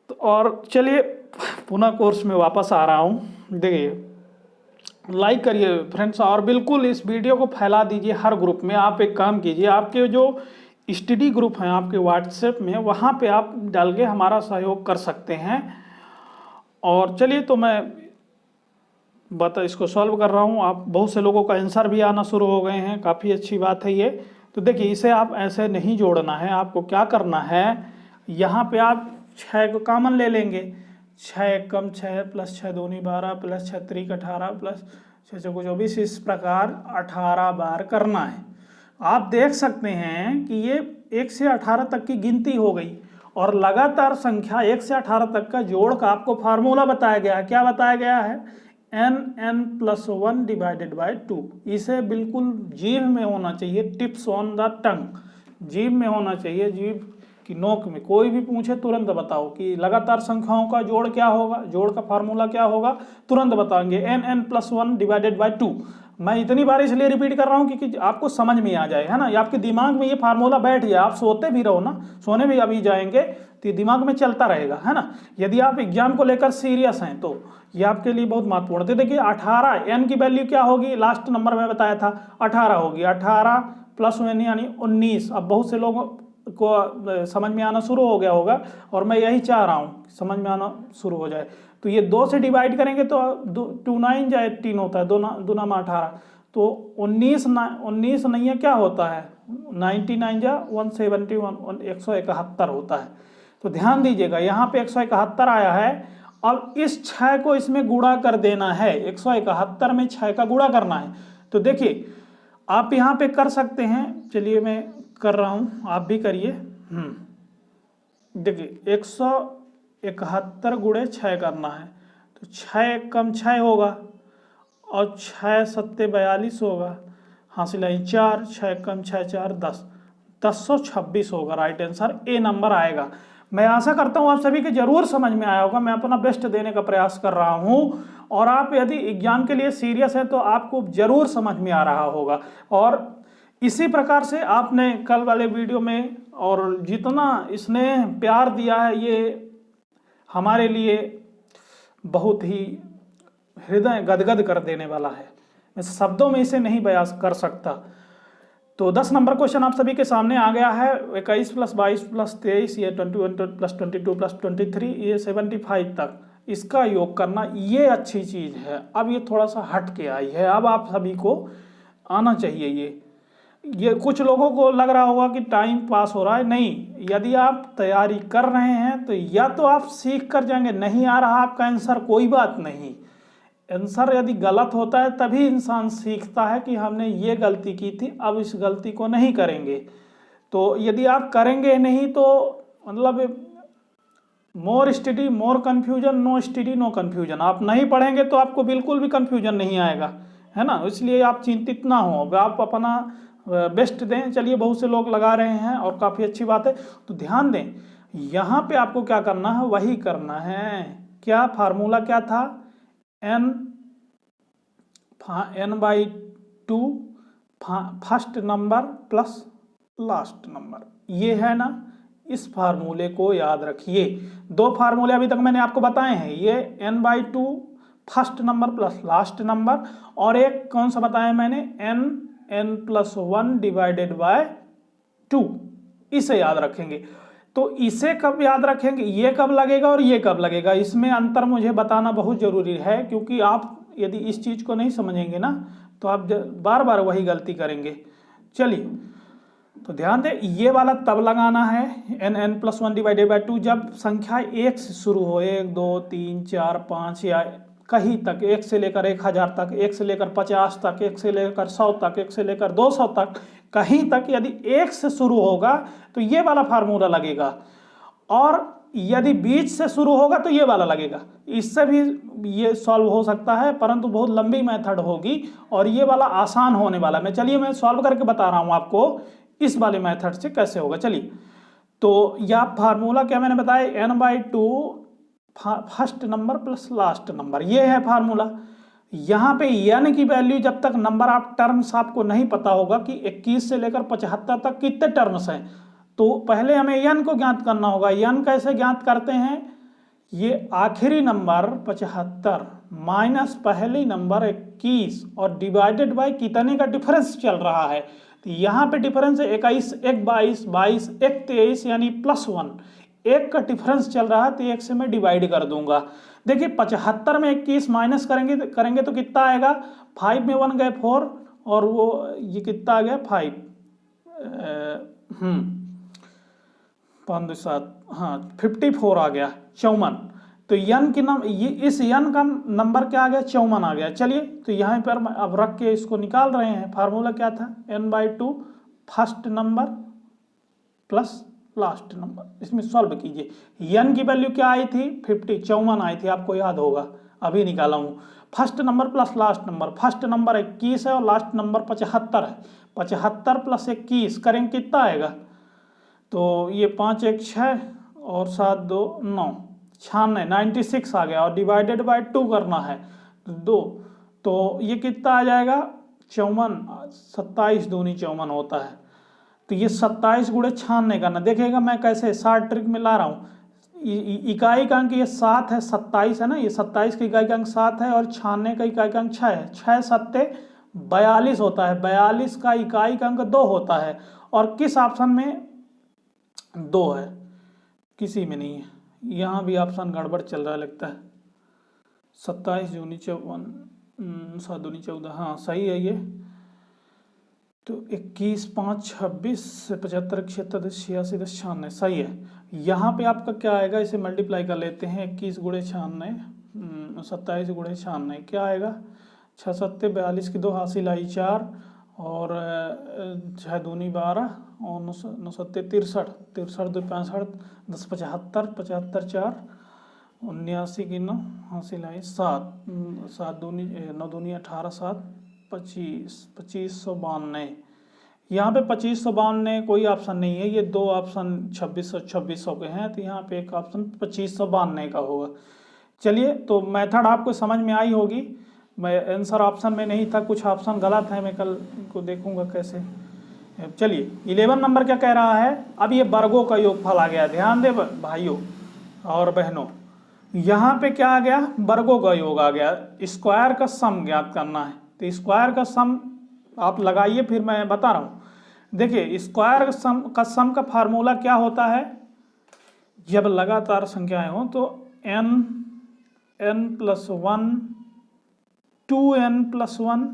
तो और चलिए पुनः कोर्स में वापस आ रहा हूँ। देखिए लाइक करिए फ्रेंड्स, और बिल्कुल इस वीडियो को फैला दीजिए हर ग्रुप में। आप एक काम कीजिए, आपके जो स्टडी ग्रुप हैं आपके व्हाट्सएप में, वहाँ पे आप डाल के हमारा सहयोग कर सकते हैं। और चलिए तो मैं इसको सॉल्व कर रहा हूँ। आप बहुत से लोगों का आंसर भी आना शुरू हो गए हैं, काफ़ी अच्छी बात है ये। तो देखिए इसे आप ऐसे नहीं जोड़ना है, आपको क्या करना है, यहाँ पे आप 6 को कॉमन ले लेंगे, 6 कम 6 प्लस 6 दूनी 12 प्लस 6 3 18 प्लस 6 चौको 24, इस प्रकार 18 बार करना है। आप देख सकते हैं कि ये 1 से 18 तक की गिनती हो गई, और लगातार संख्या 1 से 18 तक का जोड़ का आपको फार्मूला बताया गया है। क्या बताया गया है, n प्लस 1 डिवाइडेड बाय 2। इसे बिल्कुल जीभ में होना चाहिए, टिप्स ऑन द टंग, जीभ में होना चाहिए, जीभ की नोक में। कोई भी पूछे तुरंत बताओ कि लगातार संख्याओं का जोड़ क्या होगा, जोड़ का फार्मूला क्या होगा, तुरंत बताएंगे n प्लस 1 डिवाइडेड बाय 2। मैं इतनी बार इसलिए रिपीट कर रहा हूँ क्योंकि आपको समझ में आ जाए, है ना, ये आपके दिमाग में ये फार्मूला बैठ जाए। आप सोते भी रहो ना, सोने भी अभी जाएंगे तो दिमाग में चलता रहेगा, है ना। यदि आप एग्जाम को लेकर सीरियस हैं तो ये आपके लिए बहुत महत्वपूर्ण है। देखिए 18 n की वैल्यू क्या होगी, लास्ट नंबर में बताया था 18 होगी, 18 प्लस 1 यानी 19। अब बहुत से लोगों को समझ में आना शुरू हो गया होगा, और मैं यही चाह रहा हूँ समझ में आना शुरू हो जाए। तो ये 2 से डिवाइड करेंगे तो 2 9 या 18 होता है, 2 9 18, तो 19 नहीं है, क्या होता है 99 या 171 171 होता है। तो ध्यान दीजिएगा यहाँ पे 171 आया है। अब इस 6 को इसमें गुणा कर देना है, 171 में 6 का गुणा करना है। तो देखिए आप यहाँ पे कर सकते हैं, चलिए मैं कर रहा हूँ, आप भी करिए। देखिए 171 गुणे 6 करना है, तो 6 कम 6 होगा और 6 सत्ते 42 होगा, हासिल आई 4, 6 कम 6 4 10, 1026 होगा। राइट आंसर ए नंबर आएगा। मैं आशा करता हूँ आप सभी के जरूर समझ में आया होगा। मैं अपना बेस्ट देने का प्रयास कर रहा हूँ और आप यदि एग्जाम के लिए सीरियस हैं तो आपको जरूर समझ में आ रहा होगा। और इसी प्रकार से आपने कल वाले वीडियो में और जितना इसने प्यार दिया है ये हमारे लिए बहुत ही हृदय गदगद कर देने वाला है, मैं शब्दों में इसे नहीं बयां कर सकता। तो 10 नंबर क्वेश्चन आप सभी के सामने आ गया है। 21 + 22 + 23, ये 21 + 22 + 23, ये 75 तक इसका योग करना, ये अच्छी चीज़ है। अब ये थोड़ा सा हट के आई है, अब आप सभी को आना चाहिए। ये कुछ लोगों को लग रहा होगा कि टाइम पास हो रहा है, नहीं। यदि आप तैयारी कर रहे हैं तो या तो आप सीख कर जाएंगे, नहीं आ रहा आपका आंसर कोई बात नहीं। आंसर यदि गलत होता है तभी इंसान सीखता है कि हमने ये गलती की थी, अब इस गलती को नहीं करेंगे। तो यदि आप करेंगे नहीं तो मतलब more study more confusion, no study no confusion. आप नहीं पढ़ेंगे तो आपको बिल्कुल भी कन्फ्यूजन नहीं आएगा, है ना। इसलिए आप चिंतित ना हो, आप अपना बेस्ट दें। चलिए बहुत से लोग लगा रहे हैं और काफ़ी अच्छी बात है। तो ध्यान दें, यहाँ पे आपको क्या करना है वही करना है। क्या फार्मूला क्या था, n/2 first number plus last number, ये है ना। इस फार्मूले को याद रखिए। 2 फार्मूले अभी तक मैंने आपको बताए हैं, ये n/2 first number plus last number, और एक कौन सा बताया मैंने, n+1 / 2। इसे याद रखेंगे। तो इसे कब याद रखेंगे, ये कब लगेगा और ये कब लगेगा, इसमें अंतर मुझे बताना बहुत जरूरी है। क्योंकि आप यदि इस चीज को नहीं समझेंगे ना तो आप बार बार वही गलती करेंगे। चलिए तो ध्यान दें, ये वाला तब लगाना है n+1 / 2 जब संख्या 1 से शुरू हो, 1 2 3 4 5 या कहीं तक, 1 से लेकर 1000 तक, 1 से लेकर 50 तक, 1 से लेकर 100 तक, 1 से लेकर 200 तक, कहीं तक यदि 1 से शुरू होगा तो ये वाला फार्मूला लगेगा। और यदि बीच से शुरू होगा तो ये वाला लगेगा। इससे भी ये सॉल्व हो सकता है, परंतु बहुत लंबी मेथड होगी और ये वाला आसान होने वाला। मैं चलिए मैं सॉल्व करके बता रहा हूँ आपको इस वाले मेथड से कैसे होगा। चलिए तो यह फार्मूला क्या मैंने बताया, n/2 first number plus last number, ये है फार्मूला। यहाँ पे n की वैल्यू, जब तक नंबर ऑफ टर्म्स आपको नहीं पता होगा कि 21 से लेकर 75 तक कितने टर्म्स हैं, तो पहले हमें n को ज्ञात करना होगा। n कैसे ज्ञात करते हैं, ये आखिरी नंबर 75 माइनस पहली नंबर 21 और डिवाइडेड बाय कितने का डिफरेंस चल रहा है। तो यहाँ पे डिफरेंस है 21, 1 22, 22 1 23 यानी +1, 1 का डिफरेंस चल रहा है तो 1 से मैं डिवाइड कर दूंगा। देखिए 75 में 21 माइनस करेंगे तो कितना आएगा, 5 में 1 गए 4 और वो ये कितना आ गया 5, 5 7, हाँ 54 आ गया, 54। तो n की इस n का नंबर क्या आ गया, 54 आ गया। चलिए तो यहाँ पर अब रख के इसको निकाल रहे हैं। फार्मूला क्या था, n/2 first number plus last number. इसमें सॉल्व कीजिए। n की वैल्यू क्या आई थी, 54 आई थी, आपको याद होगा, अभी निकाला हूँ। First number plus last number, first number 21 है और लास्ट नंबर 75 है। 75 + 21 करेंगे कितना आएगा, तो ये 5 1 6 और 7 2 9, 96 आ गया। और डिवाइडेड बाय 2 करना है तो 2, तो ये कितना आ जाएगा 54, 27 दूनी 54 होता है। तो ये 27 गुणे 96 करना। देखिएगा मैं कैसे शार्ट ट्रिक में ला रहा हूँ। इकाई का अंक ये 7 है, 27 है ना, ये 27 का इकाई का अंक 7 है और 96 का इकाई का अंक 6 है। 6 7 42 होता है, 42 का इकाई का अंक 2 होता है। और किस ऑप्शन में 2 है, किसी में नहीं है। यहाँ भी ऑप्शन गड़बड़ चल रहा है लगता है। 27 दूनी 54, 7 दूनी 14, हाँ सही है ये। तो 21 5 26 से 75 76 86 96 सही है। यहाँ पे आपका क्या आएगा, इसे मल्टीप्लाई कर लेते हैं। 21 गुणे 96, 27 गुणे 96 क्या आएगा, 6 7 42 की 2 हासिल आई 4 और 6 दूनी 12 और 9 सत्ते 63, 63 2 65, 10 75, 75 4 79 की 9 हासिल आई 7, 7 दूनी 9 दूनी 18 7 25, 2592। यहाँ पे 2592 कोई ऑप्शन नहीं है, ये दो ऑप्शन 2600 2600 के हैं, तो यहाँ पे एक ऑप्शन 2592 का होगा। चलिए, तो मेथड आपको समझ में आई होगी। मैं आंसर ऑप्शन में नहीं था, कुछ ऑप्शन गलत है, मैं कल को देखूंगा कैसे। चलिए 11 नंबर क्या कह रहा है। अब ये वर्गों का योगफल आ गया, ध्यान दे भाइयों और बहनों, यहाँ पे क्या आ गया, वर्गों का योग आ गया। स्क्वायर का सम ज्ञात करना है, तो स्क्वायर का सम आप लगाइए, फिर मैं बता रहा हूँ। देखिए स्क्वायर का सम का फार्मूला क्या होता है, जब लगातार संख्याएं हो तो n+1 2n+1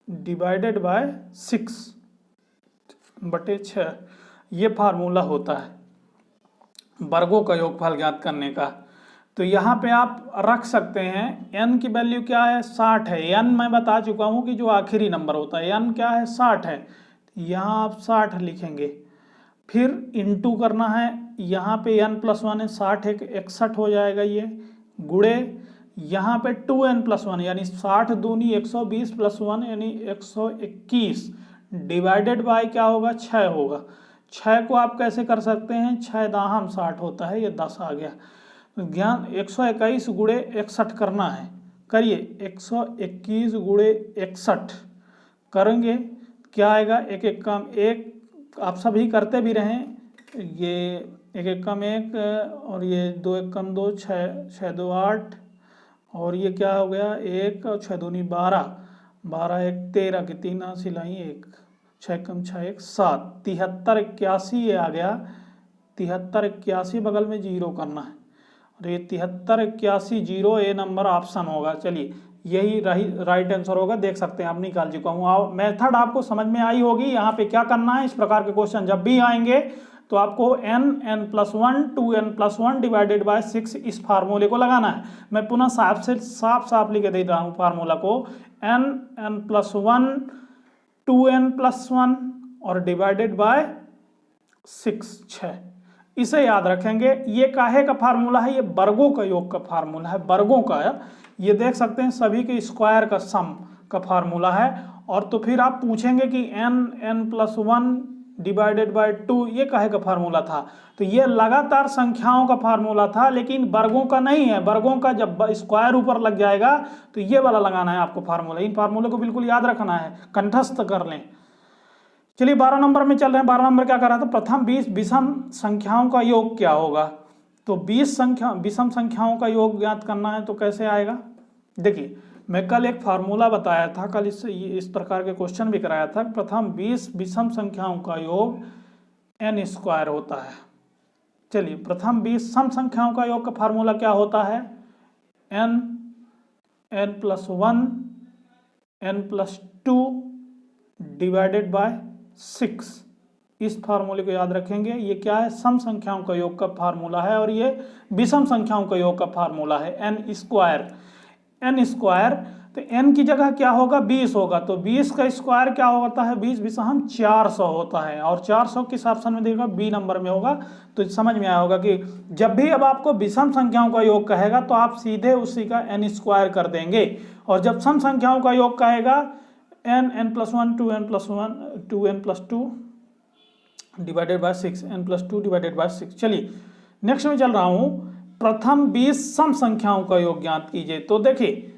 डिवाइडेड बाय 6/6, ये फार्मूला होता है वर्गों का योगफल ज्ञात करने का। तो यहाँ पे आप रख सकते हैं, n की वैल्यू क्या है 60 है, n मैं बता चुका हूँ कि जो आखिरी नंबर होता है, n क्या है 60 है, यहाँ आप 60 लिखेंगे, फिर इंटू करना है, यहाँ पे n+1 है 60 एक 61 हो जाएगा, ये गुड़े यहाँ पे 2n+1 यानी 60 दूनी 120 + 1 यानी 121 डिवाइडेड बाय क्या होगा 6 होगा। 6 को आप कैसे कर सकते हैं, 6 दाहम 60 होता है, ये 10 आ गया। ध्यान 121 गुड़े 61 करना है, करिए 121 गुड़े 61 करेंगे, क्या आएगा, एक एक कम एक, आप सभी करते भी रहें, ये एक एक कम एक और ये 2 एक कम 2, 6 6 2 8 और ये क्या हो गया 1 और 6 दूनी 12, 12 एक 13 की 3 हासिल आई 1, 6 कम 6 1 7, 73 81 ये आ गया, 73 81 बगल में 0 करना है, और ये 73 81 0 ए नंबर ऑप्शन होगा। चलिए यही राइट आंसर होगा, देख सकते हैं आप निकाल चुका हूँ। मेथड आपको समझ में आई होगी। यहाँ पे क्या करना है, इस प्रकार के क्वेश्चन जब भी आएंगे तो आपको n+1 2n+1 डिवाइडेड बाय 6 इस फार्मूले को लगाना है। मैं पुनः साफ लिख दे रहा हूँ फार्मूला को, n+1 2n+1 और डिवाइडेड बाय 6 इसे याद रखेंगे। ये काहे का फार्मूला है, ये वर्गों का योग का फार्मूला है, वर्गों का है, ये देख सकते हैं सभी के स्क्वायर का सम का फार्मूला है। और तो फिर आप पूछेंगे कि n+1 डिवाइडेड बाय 2 ये काहे का फार्मूला था, तो ये लगातार संख्याओं का फार्मूला था, लेकिन वर्गों का नहीं है। वर्गों का जब स्क्वायर ऊपर लग जाएगा तो ये वाला लगाना है आपको फार्मूला। इन फार्मूले को बिल्कुल याद रखना है, कंठस्थ कर लें। चलिए 12 नंबर में चल रहे हैं। 12 नंबर क्या कर रहा था, प्रथम 20 विषम संख्याओं का योग क्या होगा। तो 20 विषम संख्याओं का योग ज्ञात करना है, तो कैसे आएगा। देखिए मैं कल एक फार्मूला बताया था, कल इस प्रकार के क्वेश्चन भी कराया था। प्रथम 20 विषम संख्याओं का योग n² होता है। चलिए प्रथम 20 सम संख्याओं का योग का फार्मूला क्या होता है, n+1 n+2 डिवाइडेड बाय 6। इस फार्मूले को याद रखेंगे। ये क्या है, सम संख्याओं का योग का फार्मूला है, और ये विषम संख्याओं का योग का फार्मूला है n²। तो n की जगह क्या होगा 20 होगा, तो 20 का स्क्वायर क्या होता है, 20 विषम 400 होता है, और 400 किस ऑप्शन में देगा, बी नंबर में होगा। तो समझ में आया होगा कि जब भी अब आपको विषम संख्याओं का योग कहेगा तो आप सीधे उसी का n² कर देंगे, और जब सम संख्याओं का योग कहेगा n+1 2n+2 divided by 6 n+2 divided by 6। चलिए नेक्स्ट में चल रहा हूं, प्रथम 20 सम संख्याओं का योग ज्ञात कीजिए। तो देखिए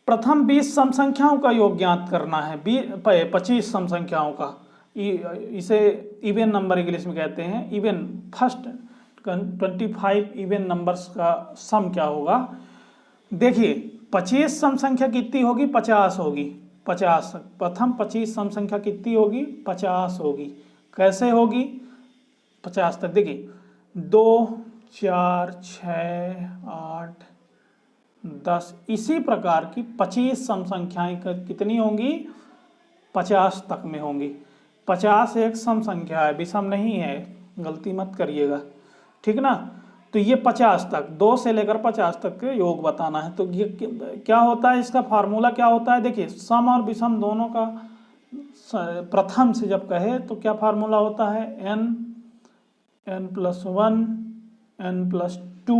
प्रथम 20 सम संख्याओं का योग ज्ञात करना है, 25 सम संख्याओं का, इसे इवन नंबर इंग्लिश में कहते हैं। इवन फर्स्ट 25 इवन नंबर्स का सम क्या होगा। देखिए 25 सम संख्या कितनी होगी, 50 होगी, 50 प्रथम 25 सम संख्या कितनी होगी, 50 होगी। कैसे होगी 50 तक, देखिए 2 4 6 8 10 इसी प्रकार की 25 सम संख्याएं कितनी होंगी, 50 तक में होंगी। 50 एक सम संख्या है, विषम नहीं है, गलती मत करिएगा, ठीक ना। तो ये 50 तक, 2 से लेकर 50 तक के योग बताना है। तो ये क्या होता है, इसका फार्मूला क्या होता है, देखिए सम और विषम दोनों का प्रथम से जब कहे तो क्या फार्मूला होता है, n+1 n+2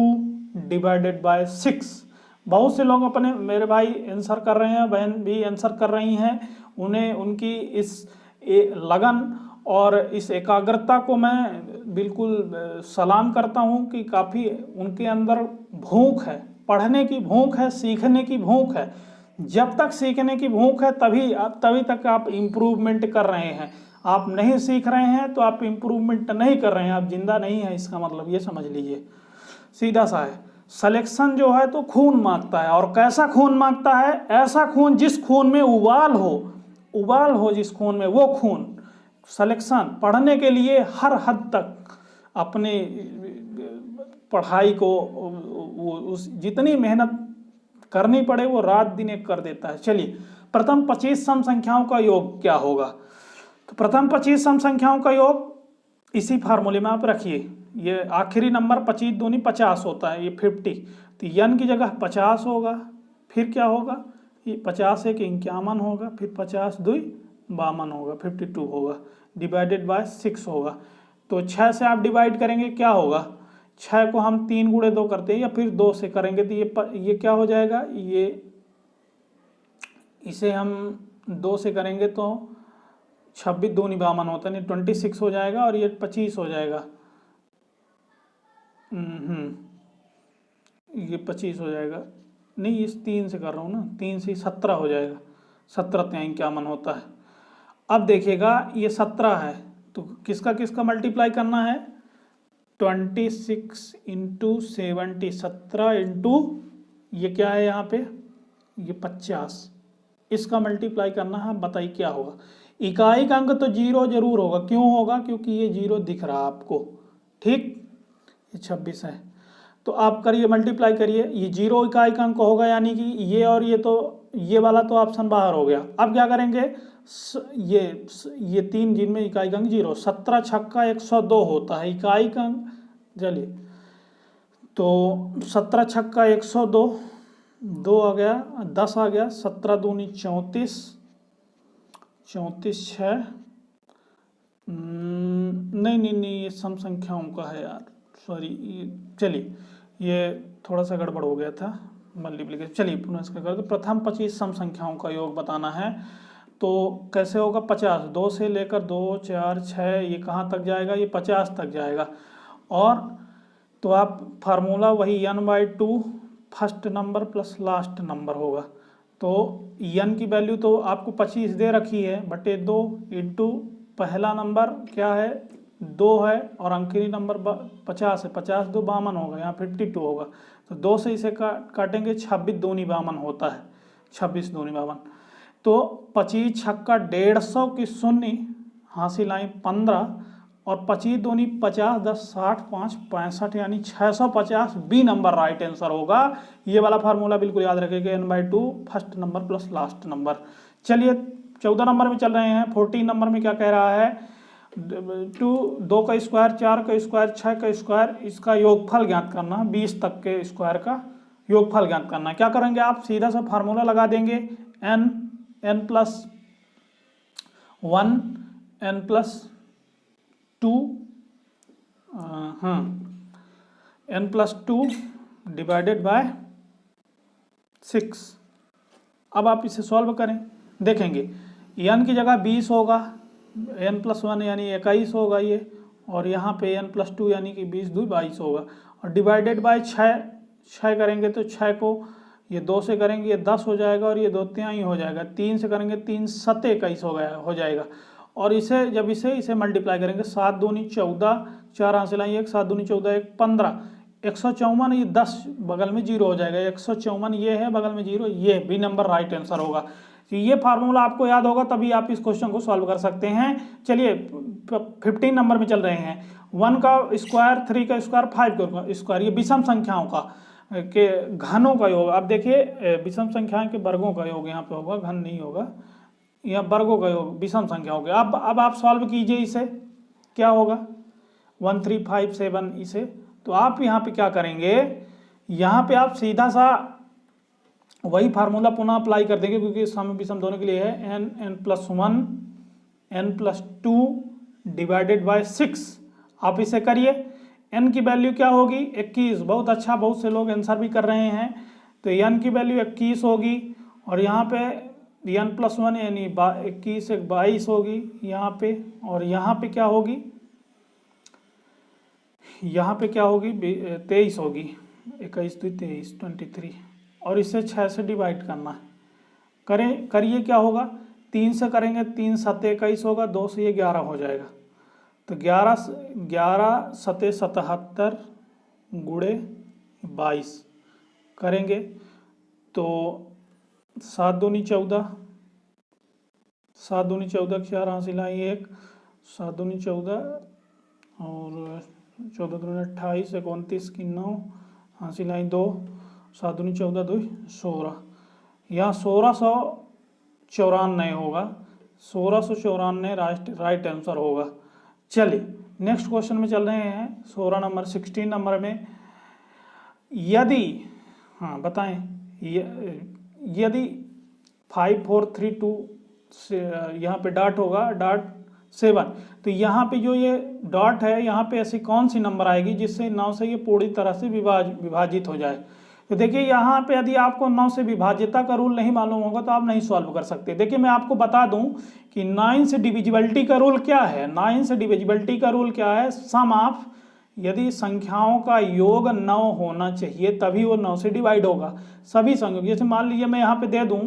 डिवाइडेड बाय 6। बहुत से लोग अपने, मेरे भाई आंसर कर रहे हैं, बहन भी आंसर कर रही हैं, उन्हें उनकी इस लगन और इस एकाग्रता को मैं बिल्कुल सलाम करता हूं कि काफ़ी उनके अंदर भूख है, पढ़ने की भूख है, सीखने की भूख है। जब तक सीखने की भूख है तभी तक आप इम्प्रूवमेंट कर रहे हैं। आप नहीं सीख रहे हैं तो आप इम्प्रूवमेंट नहीं कर रहे हैं, आप जिंदा नहीं हैं, इसका मतलब ये समझ लीजिए, सीधा सा है। सिलेक्शन जो है तो खून मांगता है, और कैसा खून मांगता है, ऐसा खून जिस खून में उबाल हो जिस खून में, वो खून। सिलेक्शन पढ़ने के लिए हर हद तक अपने पढ़ाई को उस जितनी मेहनत करनी पड़े वो रात दिन एक कर देता है। चलिए, प्रथम 25 सम संख्याओं का योग क्या होगा, तो प्रथम 25 सम संख्याओं का योग इसी फार्मूले में आप रखिए। ये आखिरी नंबर 25 दूनी 50 होता है, ये 50, तो n की जगह 50 होगा, फिर क्या होगा, ये 50 एक 51 होगा, फिर 50 2 52 होगा, 52 होगा, डिवाइडेड बाय 6 होगा। तो 6 से आप डिवाइड करेंगे क्या होगा, 6 को हम 3 गुणे 2 करते हैं या फिर 2 से करेंगे तो ये क्या हो जाएगा, ये इसे हम 2 से करेंगे तो 26 दूनी 52 होता है, नहीं 26 हो जाएगा, और ये 25 हो जाएगा, ये 25 हो जाएगा, नहीं इस 3 से कर रहा हूँ ना, 3 से 17 हो जाएगा, 17 3 51 होता है। अब देखिएगा ये 17 है, तो किसका किसका मल्टीप्लाई करना है, 26 इंटू 70, 17 इंटू ये क्या है यहाँ पे, ये 50, इसका मल्टीप्लाई करना है। बताइए क्या होगा, इकाई का अंक तो 0 जरूर होगा, क्यों होगा, क्योंकि ये 0 दिख रहा है आपको, ठीक, ये 26 है, तो आप करिए मल्टीप्लाई करिए, ये 0 इकाई का अंक होगा, यानी कि ये और ये, तो ये वाला तो ऑप्शन बाहर हो गया। अब क्या करेंगे, ये 3 जिनमें इकाई का अंक 0, 17 छक्का 102 होता है इकाई का अंक। चलिए, तो 17 छक्का 102, 2 आ गया, 10 आ गया, 17 दूनी 34, 34 6, नहीं ये सम संख्याओं का है यार, सॉरी, चलिए ये थोड़ा सा गड़बड़ हो गया था, मल्टीप्लिकेशन। चलिए पुनः इसका कर दो, प्रथम 25 सम संख्याओं का योग बताना है, तो कैसे होगा, 50, 2 से लेकर 2 4 6, ये कहाँ तक जाएगा, ये 50 तक जाएगा। और तो आप फार्मूला वही n/2 first number plus last number होगा, तो n की वैल्यू तो आपको 25 दे रखी है, बटे 2 इंटू पहला नंबर क्या है 2 है, और अंकीय नंबर 50 है, 50 2 52 होगा, यहाँ 52 होगा, तो 2 से इसे काटेंगे, 26 दूनी 52 होता है, 26 दूनी 52, तो 25 छक्का 150 की शून्य हासिल आई 15, और 25 दूनी 50, 10 60 5 65, यानी 650 बी नंबर राइट आंसर होगा। ये वाला फार्मूला बिल्कुल याद रखेगा, n/2 first number plus last number. चलिए 14 नंबर में चल रहे हैं, 14 नंबर में क्या कह रहा है, 2 का स्क्वायर, 4 का स्क्वायर, 6 का स्क्वायर, इसका योगफल ज्ञात करना, 20 तक के स्क्वायर का योगफल ज्ञात करना। क्या करेंगे आप, सीधा सा फार्मूला लगा देंगे, n+1 n+2 n+2 divided by 6। अब आप इसे सॉल्व करें, देखेंगे n की जगह 20 होगा, n+1 यानी 21 होगा ये, और यहाँ पे n+2 यानी कि 20 2 22 होगा, और डिवाइडेड बाय 6 करेंगे तो 6 को ये 2 से करेंगे ये 10 हो जाएगा, और ये 2 तिहाई हो जाएगा, 3 से करेंगे 3 7 21 हो जाएगा, और इसे जब इसे मल्टीप्लाई करेंगे, 7 दूनी 14, 4 हासिल आई 1, 7 दूनी 14 1 15, 154, ये 10 बगल में 0 हो जाएगा, 154 ये है बगल में 0, ये बी नंबर राइट आंसर होगा। तो ये फार्मूला आपको याद होगा, तभी आप इस क्वेश्चन को सॉल्व कर सकते हैं। चलिए 15 नंबर में चल रहे हैं, 1 का स्क्वायर, 3 का स्क्वायर, 5 का स्क्वायर, ये विषम संख्याओं का के घनों का योग। अब देखिए विषम संख्याओं के वर्गों का योग यहाँ पे होगा, घन नहीं होगा, यहाँ वर्गों का योग विषम संख्या हो गया। अब आप सॉल्व कीजिए, इसे क्या होगा 1 3 5 7 इसे, तो आप यहाँ पे क्या करेंगे, यहाँ पे आप सीधा सा वही फार्मूला पुनः अप्लाई कर देंगे, क्योंकि सम विषम दोनों के लिए है, n+1 n+2 डिवाइडेड बाय 6। आप इसे करिए, n की वैल्यू क्या होगी 21। बहुत अच्छा, बहुत से लोग आंसर भी कर रहे हैं। तो n की वैल्यू 21 होगी और यहाँ पे n+1 यानी 21 एक 22 होगी यहाँ पे। और यहाँ पे क्या होगी, यहाँ पे क्या होगी 23 होगी। 21 2 23 23। और इसे 6 से डिवाइड करना है। करिए क्या होगा, 3 से करेंगे, 3 7 21 होगा, 2 से ये 11 हो जाएगा। तो 11 7 77 गुणे 22 करेंगे तो 7 दूनी 14, 7 दूनी 14 4 हासिल आई 1, 7 दूनी 14 और 14 दूनी 28 29 की 9 हासिल आई 2, 7 दूनी 14 2 16। यहाँ 1694 होगा, 1694 राइट आंसर होगा। चलिए नेक्स्ट क्वेश्चन में चल रहे हैं। 16 नंबर 16 नंबर में, यदि हाँ बताएं, यदि 5 4 3 2 से यहाँ पे डॉट होगा, डॉट 7, तो यहाँ पे जो ये डॉट है यहाँ पे ऐसी कौन सी नंबर आएगी जिससे 9 से ये पूरी तरह से विभाजित हो जाए। तो देखिए यहाँ पे यदि आपको 9 से विभाज्यता का रूल नहीं मालूम होगा तो आप नहीं सॉल्व कर सकते। देखिए मैं आपको बता दूं कि 9 से डिविजिबिलिटी का रूल क्या है। 9 से डिविजिबिलिटी का रूल क्या है, सम ऑफ, यदि संख्याओं का योग 9 होना चाहिए तभी वो 9 से डिवाइड होगा। सभी संख्याओं, जैसे मान लीजिए मैं यहाँ पे दे दूं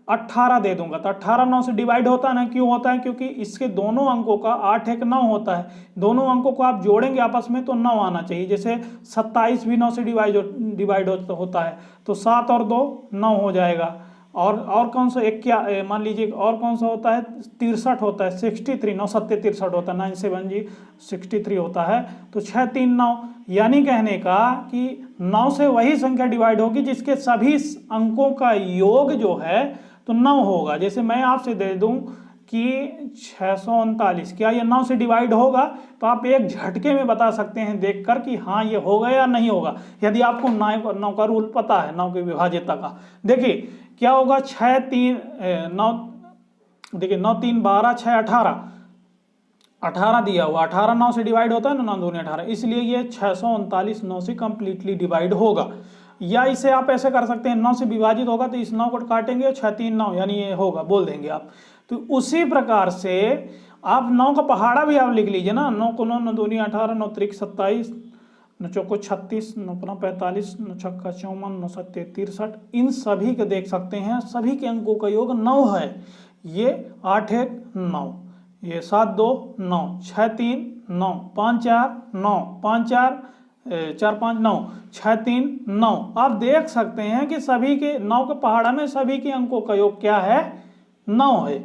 18 दे दूंगा तो 18 9 से डिवाइड होता है ना। क्यों होता है, क्योंकि इसके दोनों अंकों का 8 1 9 होता है। दोनों अंकों को आप जोड़ेंगे आपस में तो 9 आना चाहिए। जैसे 27 भी 9 से डिवाइड होता है तो 7 और 2 9 हो जाएगा। और कौन सा एक क्या मान लीजिए और कौन सा होता है, 63 होता है, 63 9 7 63 होता है, 9 7 जी 63 होता है। तो 6 3 9, यानी कहने का कि 9 से वही संख्या डिवाइड होगी जिसके सभी अंकों का योग जो है तो 9 होगा। जैसे मैं आपसे दे दूं कि 639, क्या ये 9 से डिवाइड होगा, तो आप एक झटके में बता सकते हैं देखकर कि हाँ ये होगा या नहीं होगा, यदि आपको 9 का रूल पता है, 9 की विभाज्यता का। देखिए क्या होगा, 6 3 9, देखिए 9 3 12 6 18 दिया हुआ, 18 9 से डिवाइड होता है ना, 9 दूनी 18, इसलिए ये 639 9 से कंप्लीटली डिवाइड होगा। या इसे आप ऐसे कर सकते हैं, 9 से विभाजित होगा तो इस 9 को काटेंगे, 6 3 9 यानी ये होगा, बोल देंगे आप। तो उसी प्रकार से आप 9 का पहाड़ा भी आप लिख लीजिए ना, 9 को 9 9 दूनी 18 9 त्रिक 27 9 चौको 36 9 5 45 9 छक्का 54 9 7 63, इन सभी को देख सकते हैं, सभी के अंकों का योग 9 है। ये 8 1 9, ये 7 2 9, 6 3 9, 5 4 9, 5 4 4 5 9, 6 3 9। आप देख सकते हैं कि सभी के 9 के पहाड़ा में सभी के अंकों का योग क्या है, 9 है।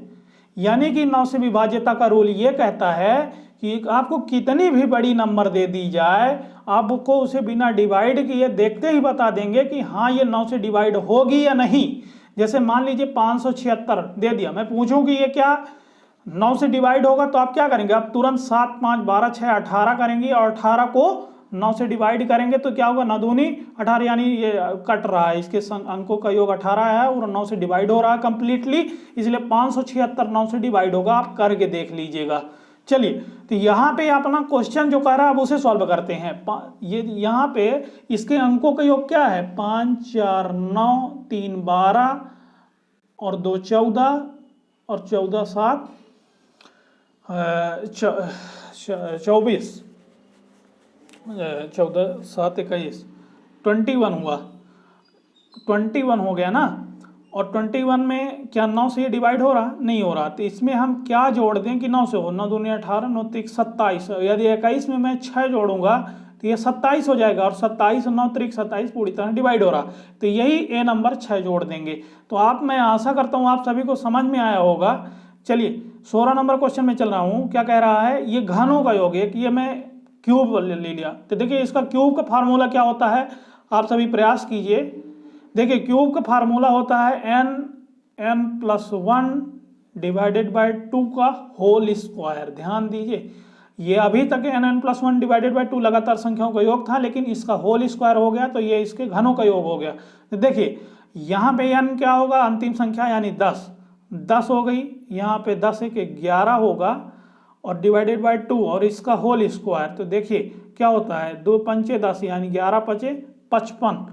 यानी कि 9 से विभाज्यता का रूल ये कहता है कि आपको कितनी भी बड़ी नंबर दे दी जाए, आपको उसे बिना डिवाइड किए देखते ही बता देंगे कि हाँ ये 9 से डिवाइड होगी या नहीं। जैसे मान लीजिए 576 दे दिया, मैं पूछूं कि ये क्या 9 से डिवाइड होगा, तो आप क्या करेंगे, आप तुरंत 7 5 12 6 18 करेंगे और 18 को 9 से डिवाइड करेंगे तो क्या होगा, 9 दूनी 18, यानी ये कट रहा है, इसके अंकों का योग 18 है और 9 से डिवाइड हो रहा है कंप्लीटली, इसलिए 576 9 से डिवाइड होगा। आप करके देख लीजिएगा। चलिए तो यहाँ पे अपना क्वेश्चन जो कह रहा है अब उसे सॉल्व करते हैं। ये यहाँ पे इसके अंकों का योग क्या है, 5 4 9 3 12 और 2 14 और 14 7 24, 14 7 21 21 हुआ, 21 हो गया ना। और 21 में क्या 9 से ये डिवाइड हो रहा, नहीं हो रहा, तो इसमें हम क्या जोड़ दें कि 9 से हो, 9 दूनी 18 9 त्रिक 27, यदि 21 में मैं 6 जोड़ूंगा तो ये 27 हो जाएगा और 27 9 त्रिक 27 पूरी तरह डिवाइड हो रहा, तो यही ए नंबर 6 जोड़ देंगे। तो आप, मैं आशा करता हूँ आप सभी को समझ में आया होगा। चलिए 16 नंबर क्वेश्चन में चल रहा हूँ। क्या कह रहा है, ये घनों का योग है कि ये मैं क्यूब ले लिया, तो देखिए इसका क्यूब का फार्मूला क्या होता है, आप सभी प्रयास कीजिए। देखिए क्यूब का फार्मूला होता है n+1 डिवाइडेड बाय 2 का होल स्क्वायर। ध्यान दीजिए, ये अभी तक n+1 डिवाइडेड बाय 2 लगातार संख्याओं का योग था, लेकिन इसका होल स्क्वायर हो गया तो ये इसके घनों का योग हो गया। तो देखिए यहाँ पे n क्या होगा, अंतिम संख्या यानी 10, 10 हो गई, यहाँ पे 10 है कि 11 होगा और डिवाइडेड बाय 2 और इसका होल स्क्वायर। तो देखिए क्या होता है, 2 पंचे 10 यानी 11 पचे 55।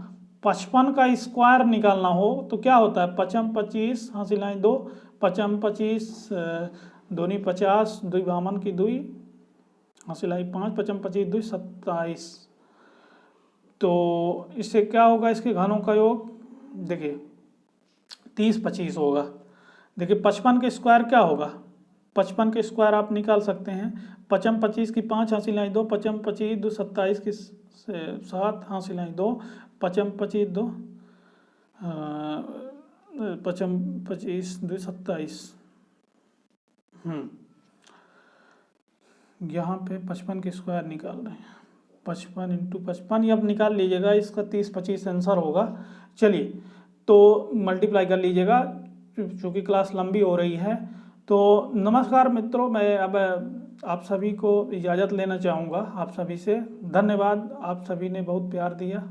55 का स्क्वायर निकालना हो तो क्या होता है, 55 25 हासिल 2, 55 25 दूनी 50, 2 बामन की 2 हासिल 5, 55 25 2 27। तो इससे क्या होगा, इसके घनों का योग देखिए 30 25 होगा। देखिए 55 के स्क्वायर क्या होगा, 55 के स्क्वायर आप निकाल सकते हैं। 55 25 की 5 हासिल 2, 55 25 2 27 की 7 हासिल 2, 55 25 2 55 25 2 27। यहाँ पे 55 के स्क्वायर निकाल रहे हैं, 55 इंटू 55 ये अब निकाल लीजिएगा, इसका 30 25 आंसर होगा। चलिए तो मल्टीप्लाई कर लीजिएगा चूँकि क्लास लंबी हो रही है। तो नमस्कार मित्रों, मैं अब आप सभी को इजाज़त लेना चाहूँगा, आप सभी से धन्यवाद, आप सभी ने बहुत प्यार दिया।